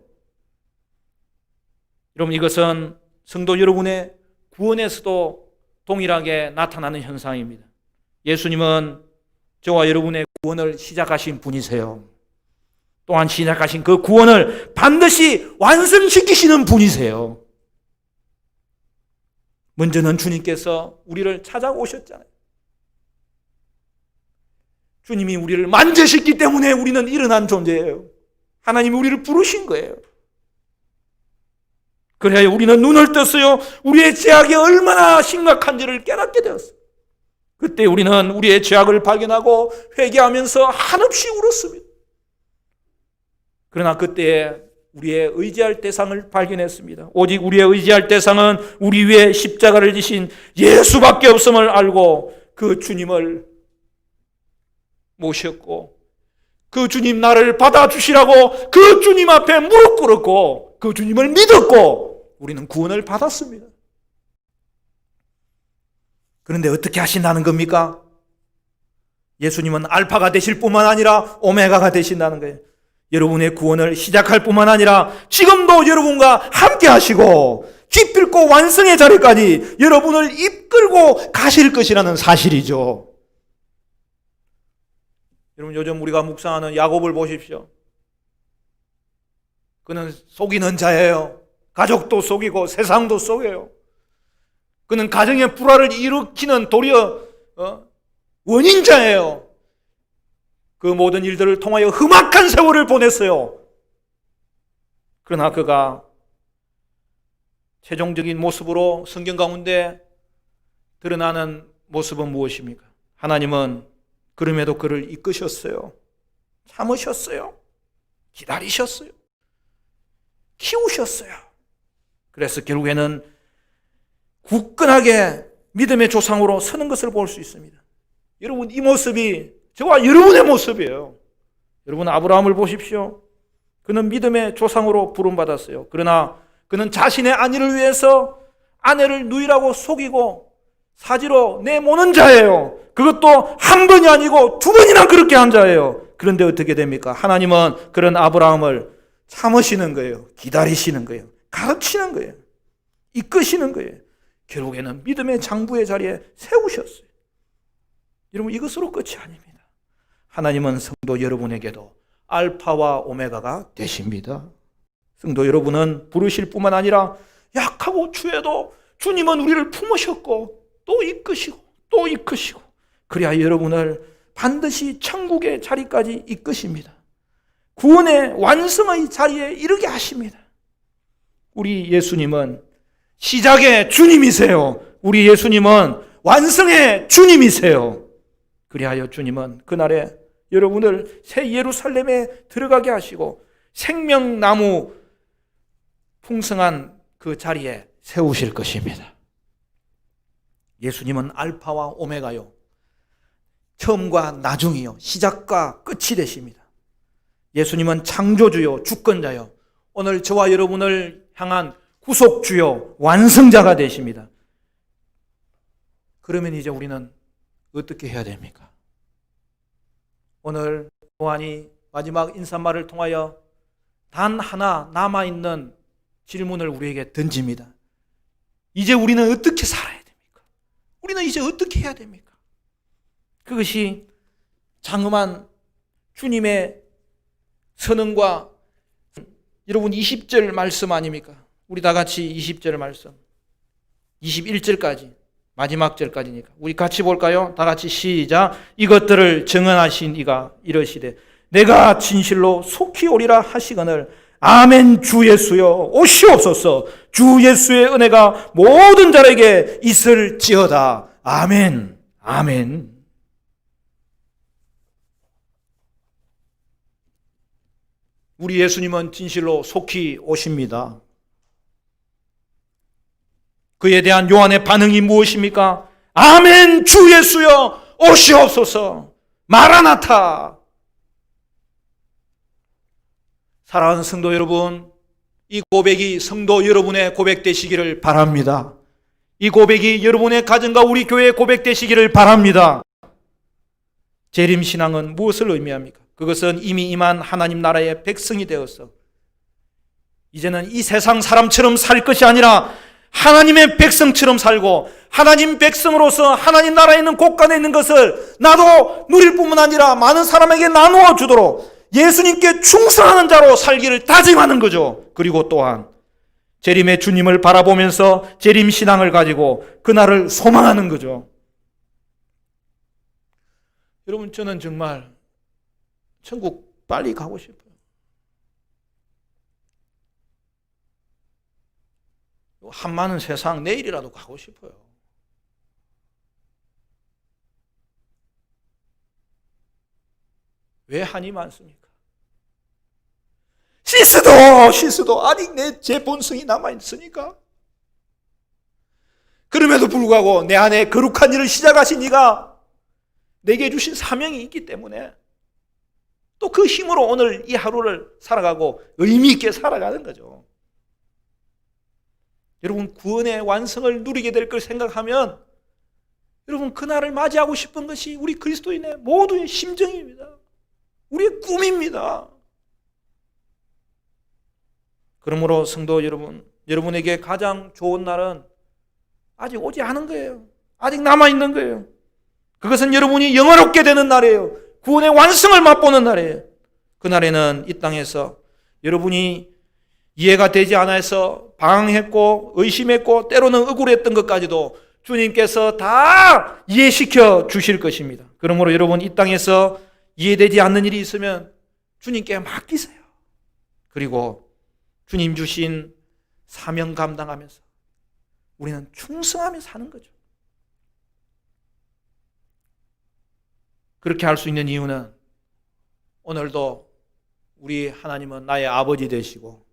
여러분, 이것은 성도 여러분의 구원에서도 동일하게 나타나는 현상입니다. 예수님은 저와 여러분의 구원을 시작하신 분이세요. 또한 시작하신 그 구원을 반드시 완성시키시는 분이세요. 먼저는 주님께서 우리를 찾아오셨잖아요. 주님이 우리를 만드셨기 때문에 우리는 일어난 존재예요. 하나님이 우리를 부르신 거예요. 그래야 우리는 눈을 떴어요. 우리의 죄악이 얼마나 심각한지를 깨닫게 되었어요. 그때 우리는 우리의 죄악을 발견하고 회개하면서 한없이 울었습니다. 그러나 그때에 우리의 의지할 대상을 발견했습니다. 오직 우리의 의지할 대상은 우리 위에 십자가를 지신 예수밖에 없음을 알고 그 주님을 모셨고, 그 주님 나를 받아주시라고 그 주님 앞에 무릎 꿇었고, 그 주님을 믿었고, 우리는 구원을 받았습니다. 그런데 어떻게 하신다는 겁니까? 예수님은 알파가 되실 뿐만 아니라 오메가가 되신다는 거예요. 여러분의 구원을 시작할 뿐만 아니라 지금도 여러분과 함께 하시고 기필코 완성의 자리까지 여러분을 이끌고 가실 것이라는 사실이죠. 여러분, 요즘 우리가 묵상하는 야곱을 보십시오. 그는 속이는 자예요. 가족도 속이고 세상도 속여요. 그는 가정의 불화를 일으키는 도리어 원인자예요. 그 모든 일들을 통하여 험악한 세월을 보냈어요. 그러나 그가 최종적인 모습으로 성경 가운데 드러나는 모습은 무엇입니까? 하나님은 그럼에도 그를 이끄셨어요. 참으셨어요. 기다리셨어요. 키우셨어요. 그래서 결국에는 굳건하게 믿음의 조상으로 서는 것을 볼 수 있습니다. 여러분, 이 모습이 저와 여러분의 모습이에요. 여러분, 아브라함을 보십시오. 그는 믿음의 조상으로 부름받았어요. 그러나 그는 자신의 안위를 위해서 아내를 누이라고 속이고 사지로 내모는 자예요. 그것도 한 번이 아니고 두 번이나 그렇게 한 자예요. 그런데 어떻게 됩니까? 하나님은 그런 아브라함을 참으시는 거예요. 기다리시는 거예요. 가르치는 거예요. 이끄시는 거예요. 결국에는 믿음의 장부의 자리에 세우셨어요. 여러분, 이것으로 끝이 아닙니다. 하나님은 성도 여러분에게도 알파와 오메가가 되십니다. 성도 여러분은 부르실 뿐만 아니라 약하고 추해도 주님은 우리를 품으셨고 또 이끄시고 또 이끄시고, 그래야 여러분을 반드시 천국의 자리까지 이끄십니다. 구원의 완성의 자리에 이르게 하십니다. 우리 예수님은 시작의 주님이세요. 우리 예수님은 완성의 주님이세요. 그리하여 주님은 그날에 여러분을 새 예루살렘에 들어가게 하시고 생명나무 풍성한 그 자리에 세우실 것입니다. 예수님은 알파와 오메가요, 처음과 나중이요, 시작과 끝이 되십니다. 예수님은 창조주요, 주권자요, 오늘 저와 여러분을 향한 구속주요, 완성자가 되십니다. 그러면 이제 우리는 어떻게 해야 됩니까? 오늘 요한이 마지막 인사말을 통하여 단 하나 남아있는 질문을 우리에게 던집니다. 이제 우리는 어떻게 살아야 됩니까? 우리는 이제 어떻게 해야 됩니까? 그것이 장엄한 주님의 선언과, 여러분 20절 말씀 아닙니까? 우리 다 같이 20절 말씀, 21절까지 마지막 절까지니까 우리 같이 볼까요? 다 같이 시작. 이것들을 증언하신 이가 이러시되 내가 진실로 속히 오리라 하시거늘 아멘. 주 예수여 오시옵소서. 주 예수의 은혜가 모든 자에게 있을지어다. 아멘. 아멘. 우리 예수님은 진실로 속히 오십니다. 그에 대한 요한의 반응이 무엇입니까? 아멘. 주 예수여 오시옵소서. 마라나타. 사랑하는 성도 여러분, 이 고백이 성도 여러분의 고백 되시기를 바랍니다. 이 고백이 여러분의 가정과 우리 교회의 고백 되시기를 바랍니다. 재림신앙은 무엇을 의미합니까? 그것은 이미 임한 하나님 나라의 백성이 되어서 이제는 이 세상 사람처럼 살 것이 아니라 하나님의 백성처럼 살고, 하나님 백성으로서 하나님 나라에 있는 곳간에 있는 것을 나도 누릴 뿐만 아니라 많은 사람에게 나누어 주도록 예수님께 충성하는 자로 살기를 다짐하는 거죠. 그리고 또한 재림의 주님을 바라보면서 재림 신앙을 가지고 그날을 소망하는 거죠. 여러분, 저는 정말 천국 빨리 가고 싶어요. 한 많은 세상 내일이라도 가고 싶어요. 왜 한이 많습니까? 씻어도 아직 내 제 본성이 남아있으니까. 그럼에도 불구하고 내 안에 거룩한 일을 시작하신 이가 내게 주신 사명이 있기 때문에 또 그 힘으로 오늘 이 하루를 살아가고 의미 있게 살아가는 거죠. 여러분, 구원의 완성을 누리게 될 걸 생각하면 여러분, 그날을 맞이하고 싶은 것이 우리 그리스도인의 모두의 심정입니다. 우리의 꿈입니다. 그러므로 성도 여러분, 여러분에게 가장 좋은 날은 아직 오지 않은 거예요. 아직 남아있는 거예요. 그것은 여러분이 영화롭게 되는 날이에요. 구원의 완성을 맛보는 날이에요. 그날에는 이 땅에서 여러분이 이해가 되지 않아서 방황했고 의심했고 때로는 억울했던 것까지도 주님께서 다 이해시켜 주실 것입니다. 그러므로 여러분, 이 땅에서 이해되지 않는 일이 있으면 주님께 맡기세요. 그리고 주님 주신 사명 감당하면서 우리는 충성하며 사는 거죠. 그렇게 할 수 있는 이유는 오늘도 우리 하나님은 나의 아버지 되시고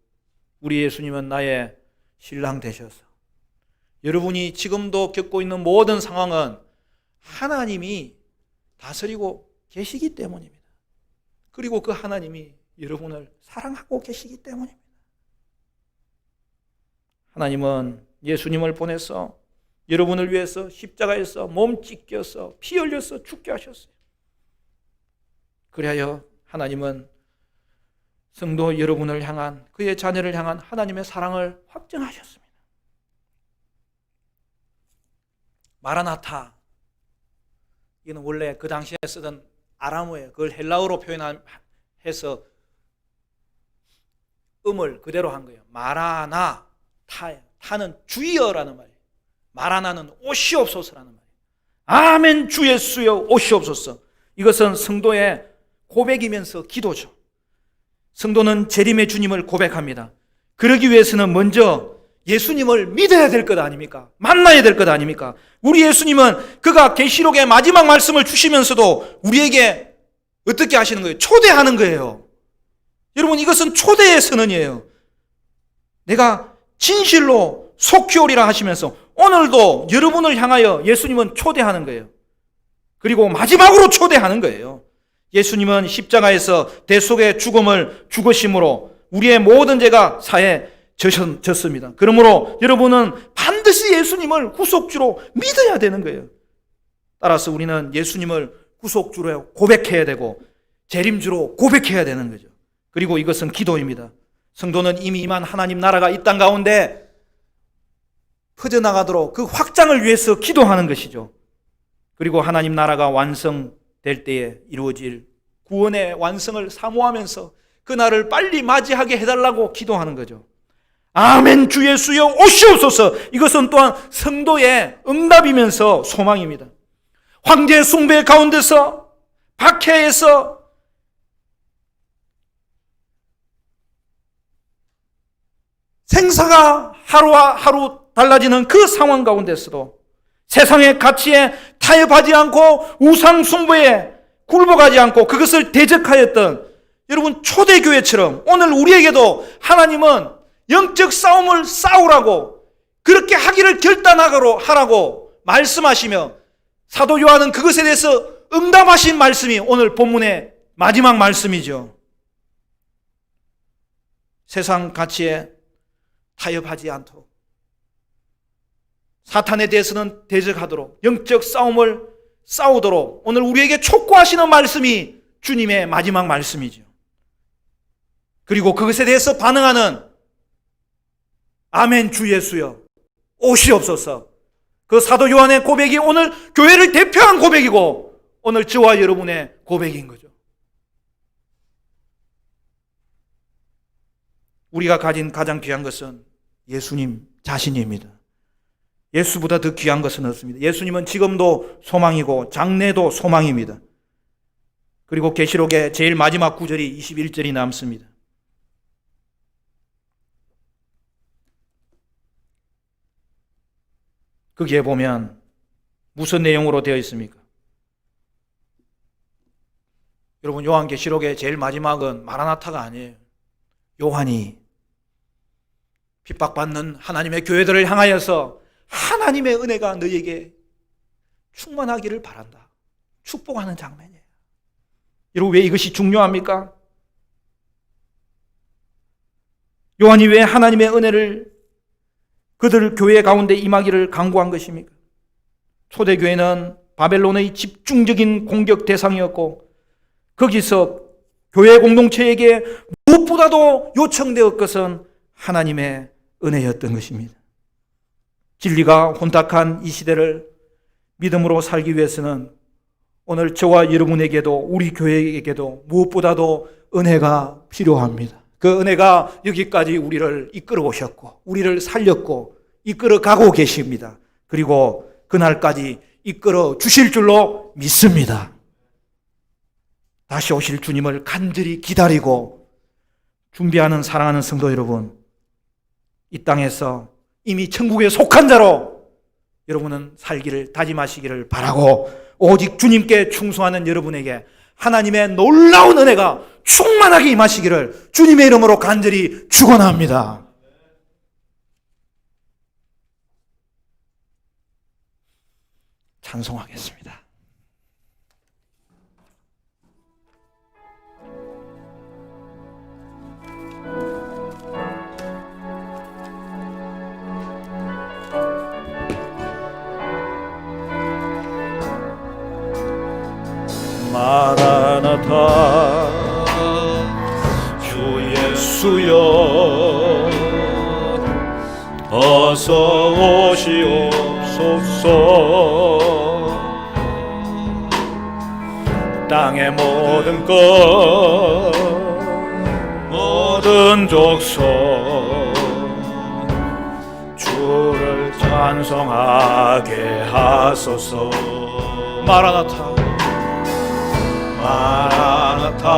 우리 예수님은 나의 신랑 되셔서 여러분이 지금도 겪고 있는 모든 상황은 하나님이 다스리고 계시기 때문입니다. 그리고 그 하나님이 여러분을 사랑하고 계시기 때문입니다. 하나님은 예수님을 보내서 여러분을 위해서 십자가에서 몸 찢겨서 피 흘려서 죽게 하셨어요. 그리하여 하나님은 성도 여러분을 향한, 그의 자녀를 향한 하나님의 사랑을 확증하셨습니다. 마라나타, 이는 원래 그 당시에 쓰던 아람어예요. 그걸 헬라어로 표현해서 음을 그대로 한 거예요. 마라나 타예요. 타는 주여라는 말이에요. 마라나는 오시옵소서라는 말이에요. 아멘 주 예수여 오시옵소서. 이것은 성도의 고백이면서 기도죠. 성도는 재림의 주님을 고백합니다. 그러기 위해서는 먼저 예수님을 믿어야 될 것 아닙니까? 만나야 될 것 아닙니까? 우리 예수님은 그가 계시록의 마지막 말씀을 주시면서도 우리에게 어떻게 하시는 거예요? 초대하는 거예요. 여러분, 이것은 초대의 선언이에요. 내가 진실로 속히 오리라 하시면서 오늘도 여러분을 향하여 예수님은 초대하는 거예요. 그리고 마지막으로 초대하는 거예요. 예수님은 십자가에서 대속의 죽음을 죽으심으로 우리의 모든 죄가 사해졌습니다. 그러므로 여러분은 반드시 예수님을 구속주로 믿어야 되는 거예요. 따라서 우리는 예수님을 구속주로 고백해야 되고 재림주로 고백해야 되는 거죠. 그리고 이것은 기도입니다. 성도는 이미 임한 하나님 나라가 이 땅 가운데 퍼져나가도록 그 확장을 위해서 기도하는 것이죠. 그리고 하나님 나라가 완성될 때에 이루어질 구원의 완성을 사모하면서 그날을 빨리 맞이하게 해달라고 기도하는 거죠. 아멘 주 예수여 오시옵소서. 이것은 또한 성도의 응답이면서 소망입니다. 황제 숭배 가운데서 박해에서 생사가 하루와 하루 달라지는 그 상황 가운데서도 세상의 가치에 타협하지 않고 우상 숭배에 굴복하지 않고 그것을 대적하였던 여러분 초대교회처럼 오늘 우리에게도 하나님은 영적 싸움을 싸우라고 그렇게 하기를 결단하라고 말씀하시며 사도 요한은 그것에 대해서 응답하신 말씀이 오늘 본문의 마지막 말씀이죠. 세상 가치에 타협하지 않도록 사탄에 대해서는 대적하도록 영적 싸움을 싸우도록 오늘 우리에게 촉구하시는 말씀이 주님의 마지막 말씀이죠. 그리고 그것에 대해서 반응하는 아멘 주 예수여 오시옵소서. 그 사도 요한의 고백이 오늘 교회를 대표한 고백이고 오늘 저와 여러분의 고백인 거죠. 우리가 가진 가장 귀한 것은 예수님 자신입니다. 예수보다 더 귀한 것은 없습니다. 예수님은 지금도 소망이고 장래도 소망입니다. 그리고 계시록의 제일 마지막 구절이 21절이 남습니다. 거기에 보면 무슨 내용으로 되어 있습니까? 여러분 요한계시록의 제일 마지막은 마라나타가 아니에요. 요한이 핍박받는 하나님의 교회들을 향하여서 하나님의 은혜가 너희에게 충만하기를 바란다, 축복하는 장면이에요. 여러분, 왜 이것이 중요합니까? 요한이 왜 하나님의 은혜를 그들 교회 가운데 임하기를 간구한 것입니까? 초대교회는 바벨론의 집중적인 공격 대상이었고, 거기서 교회 공동체에게 무엇보다도 요청되었 것은 하나님의 은혜였던 것입니다. 진리가 혼탁한 이 시대를 믿음으로 살기 위해서는 오늘 저와 여러분에게도, 우리 교회에게도 무엇보다도 은혜가 필요합니다. 그 은혜가 여기까지 우리를 이끌어 오셨고, 우리를 살렸고, 이끌어 가고 계십니다. 그리고 그날까지 이끌어 주실 줄로 믿습니다. 다시 오실 주님을 간절히 기다리고 준비하는 사랑하는 성도 여러분, 이 땅에서 이미 천국에 속한 자로 여러분은 살기를 다짐하시기를 바라고, 오직 주님께 충성하는 여러분에게 하나님의 놀라운 은혜가 충만하게 임하시기를 주님의 이름으로 간절히 축원합니다. 찬송하겠습니다. 마라나타 주 예수여 어서 오시옵소서. 땅의 모든 것 모든 족속 주를 찬송하게 하소서. 마라나타 마라나타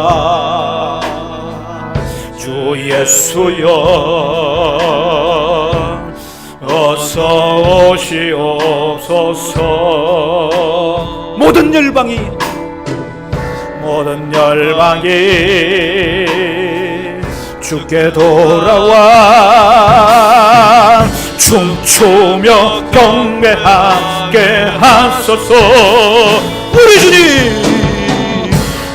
주 예수여 어서 오시옵소서. 모든 열방이 주께 돌아와 춤추며 경배하게 하소서. 우리 주님,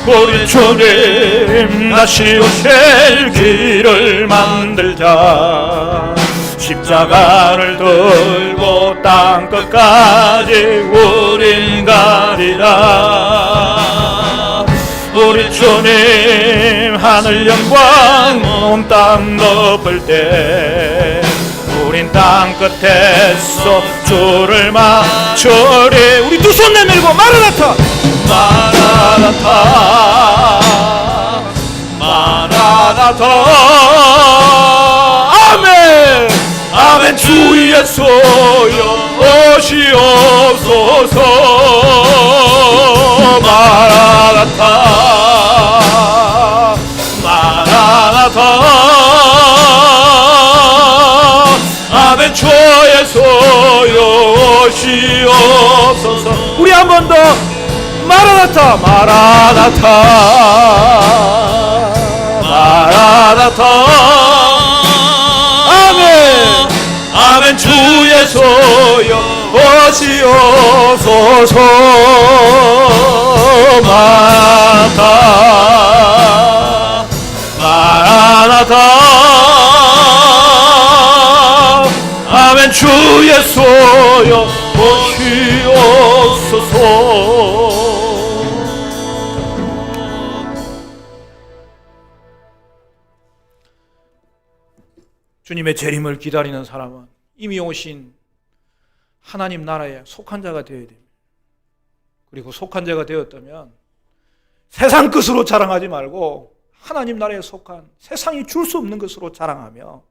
우리 주님 다시 오실 길을 만들자. 십자가를 들고 땅끝까지 우린 가리라. 우리 주님 하늘 영광 온 땅 덮을 때 우린 땅 끝에서 주를 맞추리. 우리 두 손 내밀고 마라나타 마라나타 마라나타. 아멘 아멘. 주 예수여 오시옵소서. 마라나타 마라나타. 아멘. 주 예수여 오시옵소서. 우리 한 번 더 마라나타 마라나타 마라나타. 아멘. 아멘. 주 예수여 오시옵소서. 마라나타 마라나타. 아멘. 주 예수여 오시옵소서. 주님의 재림을 기다리는 사람은 이미 오신 하나님 나라에 속한 자가 되어야 됩니다. 그리고 속한 자가 되었다면 세상 것으로 자랑하지 말고 하나님 나라에 속한 세상이 줄 수 없는 것으로 자랑하며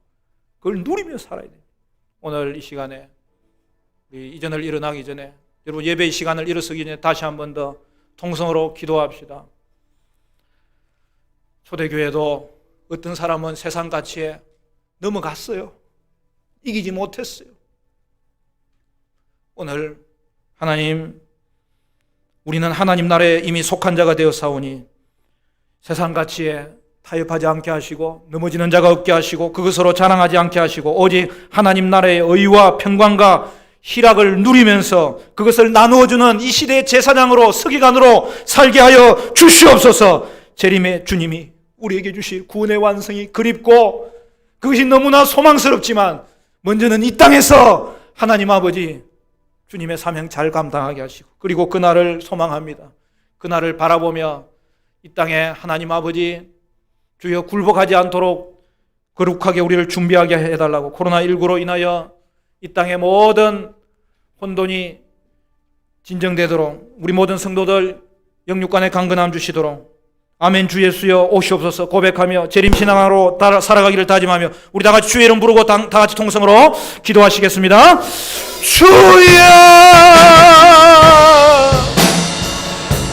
그걸 누리며 살아야 됩니다. 오늘 이 시간에 우리 이전을 일어나기 전에, 여러분 예배의 시간을 일어서기 전에 다시 한 번 더 통성으로 기도합시다. 초대교회도 어떤 사람은 세상 가치에 넘어갔어요. 이기지 못했어요. 오늘 하나님, 우리는 하나님 나라에 이미 속한 자가 되어 사오니 세상 가치에 타협하지 않게 하시고 넘어지는 자가 없게 하시고 그것으로 자랑하지 않게 하시고 오직 하나님 나라의 의와 평강과 희락을 누리면서 그것을 나누어주는 이 시대의 제사장으로 서기관으로 살게 하여 주시옵소서. 재림의 주님이 우리에게 주실 구원의 완성이 그립고 그것이 너무나 소망스럽지만 먼저는 이 땅에서 하나님 아버지 주님의 사명 잘 감당하게 하시고 그리고 그날을 소망합니다. 그날을 바라보며 이 땅에 하나님 아버지 주여 굴복하지 않도록 거룩하게 우리를 준비하게 해달라고 코로나19로 인하여 이 땅의 모든 혼돈이 진정되도록 우리 모든 성도들 영육간의 강건함 주시도록 아멘 주 예수여 오시옵소서 고백하며 재림신앙으로 살아가기를 다짐하며 우리 다같이 주의 이름 부르고 다같이 통성으로 기도하시겠습니다. 주여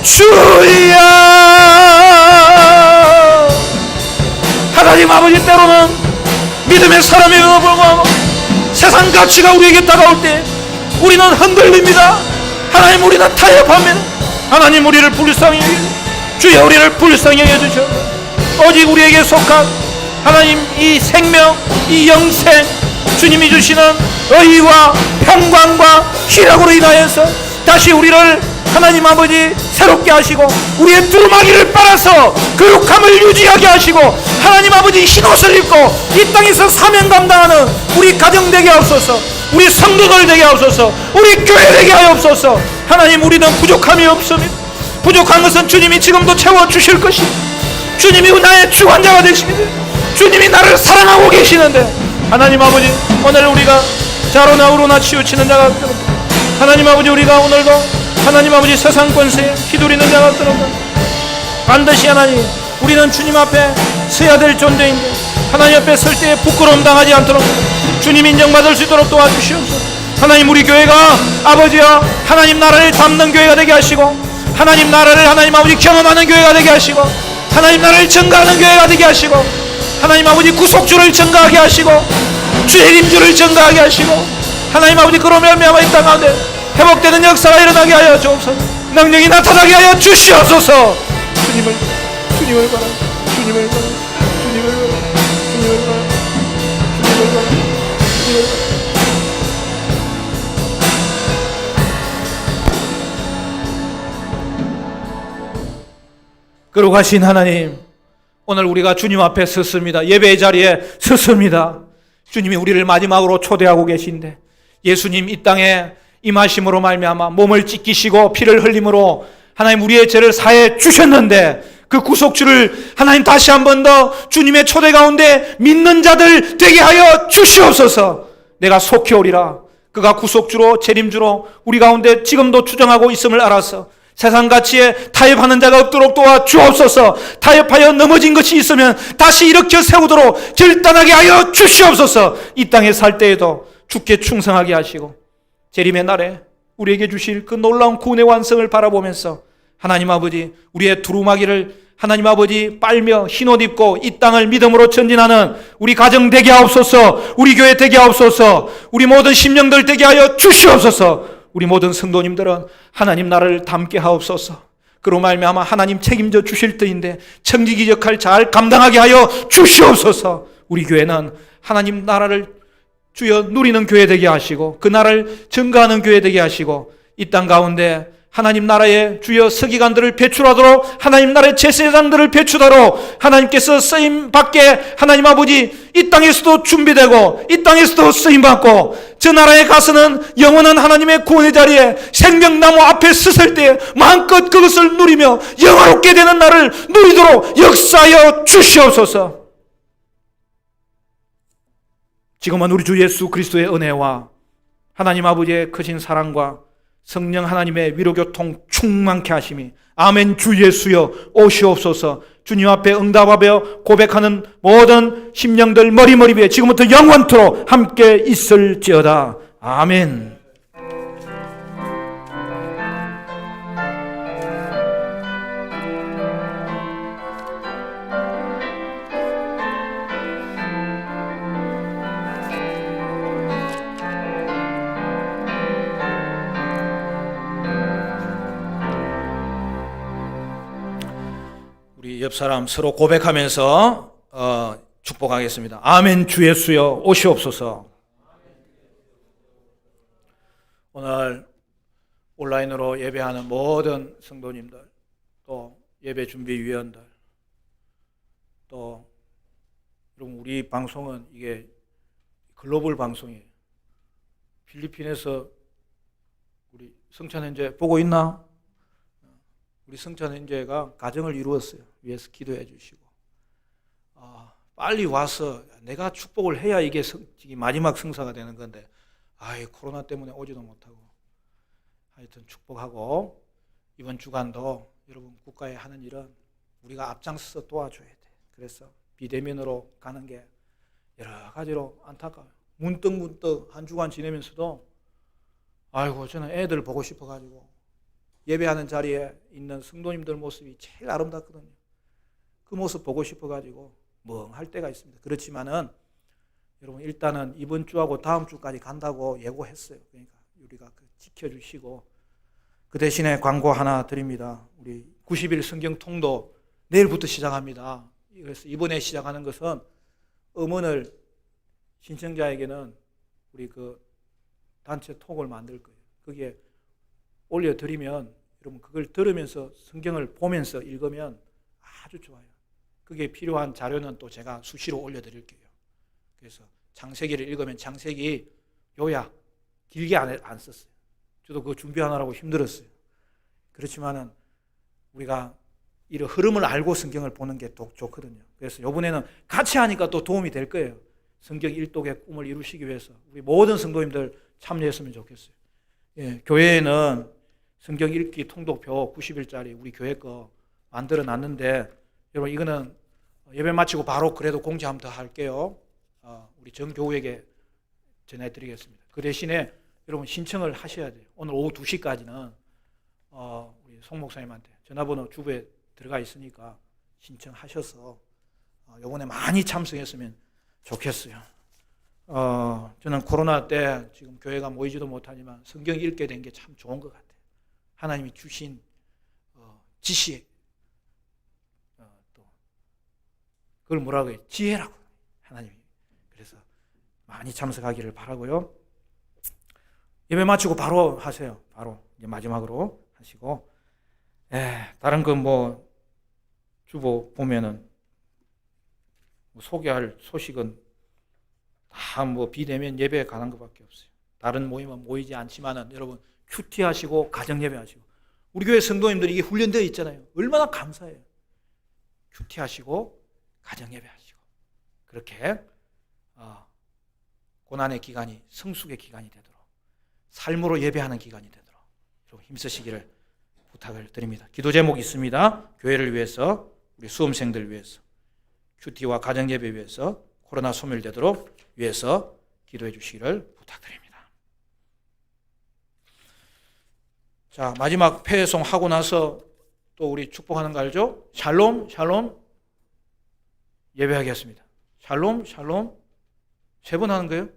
주여 하나님 아버지 때로는 믿음의 사람에게도 불구하고 세상 가치가 우리에게 다가올 때 우리는 흔들립니다. 하나님 우리는 타협합니다. 하나님 우리를 불쌍히 주여 우리를 불쌍히 해주셔. 오직 우리에게 속한 하나님 이 생명 이 영생 주님이 주시는 의와 평강과 희락으로 인하여서 다시 우리를 하나님 아버지 새롭게 하시고 우리의 두루마기를 빨아서 거룩함을 유지하게 하시고 하나님 아버지 흰옷을 입고 이 땅에서 사명 감당하는 우리 가정 되게 하옵소서. 우리 성도들 되게 하옵소서. 우리 교회 되게 하옵소서. 하나님 우리는 부족함이 없습니다. 부족한 것은 주님이 지금도 채워주실 것입니다. 주님이 나의 주관자가 되십니다. 주님이 나를 사랑하고 계시는데 하나님 아버지 오늘 우리가 자로나 우로나 치우치는 자가 없도록 하나님 아버지 우리가 오늘도 하나님 아버지 세상 권세에 휘둘리는 자가 없도록 반드시 하나님 우리는 주님 앞에 서야 될 존재인데 하나님 앞에 설 때에 부끄러움 당하지 않도록 주님 인정받을 수 있도록 도와주시옵소서. 하나님 우리 교회가 아버지와 하나님 나라를 담는 교회가 되게 하시고 하나님 나라를 하나님 아버지 경험하는 교회가 되게 하시고 하나님 나라를 증가하는 교회가 되게 하시고 하나님 아버지 구속주를 증가하게 하시고 주의 임주를 증가하게 하시고 하나님 아버지 그로 말미암아 이 땅 가운데 회복되는 역사가 일어나게 하여 주옵소서. 능력이 나타나게 하여 주시옵소서. 주님을 바라 주님을 바라 주님을 바라 주님을 바라 주님을 바라 주님을 바라 주님을 바라 거룩하신 하나님 오늘 우리가 주님 앞에 섰습니다. 예배의 자리에 섰습니다. 주님이 우리를 마지막으로 초대하고 계신데 예수님 이 땅에 임하심으로 말미암아 몸을 찢기시고 피를 흘림으로 하나님 우리의 죄를 사해 주셨는데 그 구속주를 하나님 다시 한 번 더 주님의 초대 가운데 믿는 자들 되게 하여 주시옵소서. 내가 속히 오리라. 그가 구속주로 재림주로 우리 가운데 지금도 주정하고 있음을 알아서 세상 가치에 타협하는 자가 없도록 도와주옵소서. 타협하여 넘어진 것이 있으면 다시 일으켜 세우도록 결단하게 하여 주시옵소서. 이 땅에 살 때에도 주께 충성하게 하시고 재림의 날에 우리에게 주실 그 놀라운 구원의 완성을 바라보면서 하나님 아버지 우리의 두루마기를 하나님 아버지 빨며 흰옷 입고 이 땅을 믿음으로 전진하는 우리 가정 되게 하옵소서. 우리 교회 되게 하옵소서. 우리 모든 심령들 되게 하여 주시옵소서. 우리 모든 성도님들은 하나님 나라를 담게 하옵소서. 그로 말미암아 하나님 책임져 주실 터인데 청지기 역할 잘 감당하게 하여 주시옵소서. 우리 교회는 하나님 나라를 주여 누리는 교회 되게 하시고 그 나라를 증거하는 교회 되게 하시고 이 땅 가운데 하나님 나라의 주여 서기관들을 배출하도록 하나님 나라의 제사장들을 배출하도록 하나님께서 쓰임받게 하나님 아버지 이 땅에서도 준비되고 이 땅에서도 쓰임받고 저 나라에 가서는 영원한 하나님의 구원의 자리에 생명나무 앞에 섰을 때 마음껏 그것을 누리며 영화롭게 되는 날을 누리도록 역사하여 주시옵소서. 지금은 우리 주 예수 그리스도의 은혜와 하나님 아버지의 크신 사랑과 성령 하나님의 위로교통 충만케 하심이 아멘 주 예수여 오시옵소서. 주님 앞에 응답하며 고백하는 모든 심령들 머리머리 위에 지금부터 영원토록 함께 있을지어다. 아멘. 옆 사람 서로 고백하면서 축복하겠습니다. 아멘. 주 예수여 오시옵소서. 오늘 온라인으로 예배하는 모든 성도님들, 또 예배 준비위원들, 또 여러분, 우리 방송은 이게 글로벌 방송이에요. 필리핀에서 우리 성찬 형제 보고 있나? 우리 성찬 형제가 가정을 이루었어요. 위해서 기도해 주시고, 빨리 와서 내가 축복을 해야 이게 마지막 성사가 되는 건데, 코로나 때문에 오지도 못하고, 하여튼 축복하고, 이번 주간도 여러분 국가에 하는 일은 우리가 앞장서서 도와줘야 돼. 그래서 비대면으로 가는 게 여러 가지로 안타까워요. 문득 한 주간 지내면서도 저는 애들 보고 싶어가지고 예배하는 자리에 있는 성도님들 모습이 제일 아름답거든요. 그 모습 보고 싶어가지고 멍할 때가 있습니다. 그렇지만은 여러분, 일단은 이번 주하고 다음 주까지 간다고 예고했어요. 그러니까 우리가 지켜주시고, 그 대신에 광고 하나 드립니다. 우리 90일 성경 통도 내일부터 시작합니다. 그래서 이번에 시작하는 것은 음원을 신청자에게는 우리 단체 톡을 만들 거예요. 거기에 올려드리면 여러분 그걸 들으면서 성경을 보면서 읽으면 아주 좋아요. 그게 필요한 자료는 또 제가 수시로 올려드릴게요. 그래서 창세기를 읽으면 창세기 요약 길게 안 썼어요. 저도 그거 준비하느라고 힘들었어요. 그렇지만은 우리가 이런 흐름을 알고 성경을 보는 게 또 좋거든요. 그래서 이번에는 같이 하니까 또 도움이 될 거예요. 성경 일독의 꿈을 이루시기 위해서 우리 모든 성도님들 참여했으면 좋겠어요. 교회에는 성경 읽기 통독표 90일짜리 우리 교회 거 만들어 놨는데, 여러분 이거는 예배 마치고 바로 그래도 공지 한번 더 할게요. 우리 정교우에게 전해드리겠습니다. 그 대신에 여러분 신청을 하셔야 돼요. 오늘 오후 2시까지는 우리 송 목사님한테 전화번호 주부에 들어가 있으니까 신청하셔서 이번에 많이 참석했으면 좋겠어요. 저는 코로나 때 지금 교회가 모이지도 못하지만 성경 읽게 된 게 참 좋은 것 같아요. 하나님이 주신 지시, 또 그걸 뭐라고 해요? 지혜라고 하나님이. 그래서 많이 참석하기를 바라고요. 예배 마치고 바로 하세요. 바로 이제 마지막으로 하시고, 다른 거 주보 보면은 소개할 소식은 다 비대면 예배에 관한 것밖에 없어요. 다른 모임은 모이지 않지만은 여러분 큐티 하시고 가정 예배 하시고, 우리 교회 성도님들이 이게 훈련되어 있잖아요. 얼마나 감사해요. 큐티 하시고 가정 예배 하시고, 그렇게 고난의 기간이 성숙의 기간이 되도록, 삶으로 예배하는 기간이 되도록 여러분 힘쓰시기를 부탁을 드립니다. 기도 제목이 있습니다. 교회를 위해서, 우리 수험생들 위해서, 큐티와 가정 예배 위해서, 코로나 소멸되도록 위해서 기도해 주시기를 부탁드립니다. 자, 마지막 폐송 하고 나서 또 우리 축복하는 거 알죠? 샬롬, 샬롬 예배하겠습니다. 샬롬, 샬롬 3번 하는 거예요?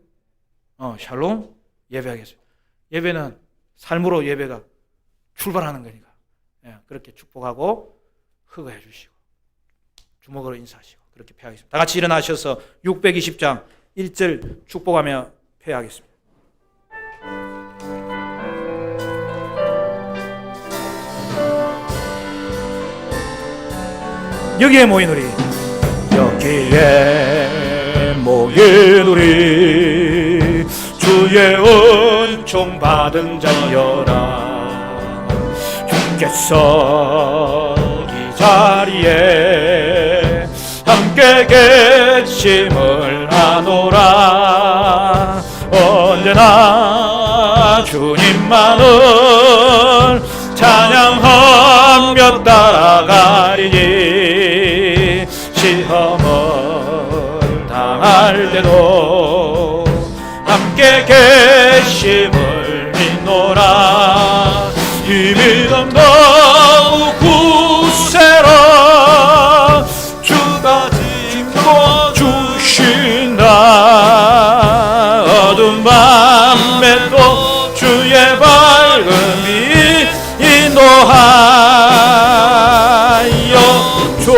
샬롬 예배하겠습니다. 예배는 삶으로 예배가 출발하는 거니까 그렇게 축복하고 흑어해 주시고 주먹으로 인사하시고 그렇게 폐하겠습니다. 다 같이 일어나셔서 620장 1절 축복하며 폐하겠습니다. 여기에 모인 우리, 여기에 모인 우리, 주의 은총 받은 자여라. 주께서 이 자리에 함께 계심을 아노라. 언제나 주님만을 찬양하며 따라가리니, 시험을 당할 때도 함께 계심을 믿노라. 이 믿음 너무 굳세라. 주가 지켜주신다. 어두운 밤에도 주의 밝음이 인도하여 줘.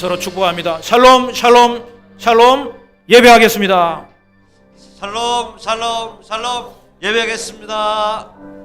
받으러 축복합니다. 샬롬 샬롬 샬롬. 예배하겠습니다. 샬롬 샬롬 샬롬. 예배하겠습니다.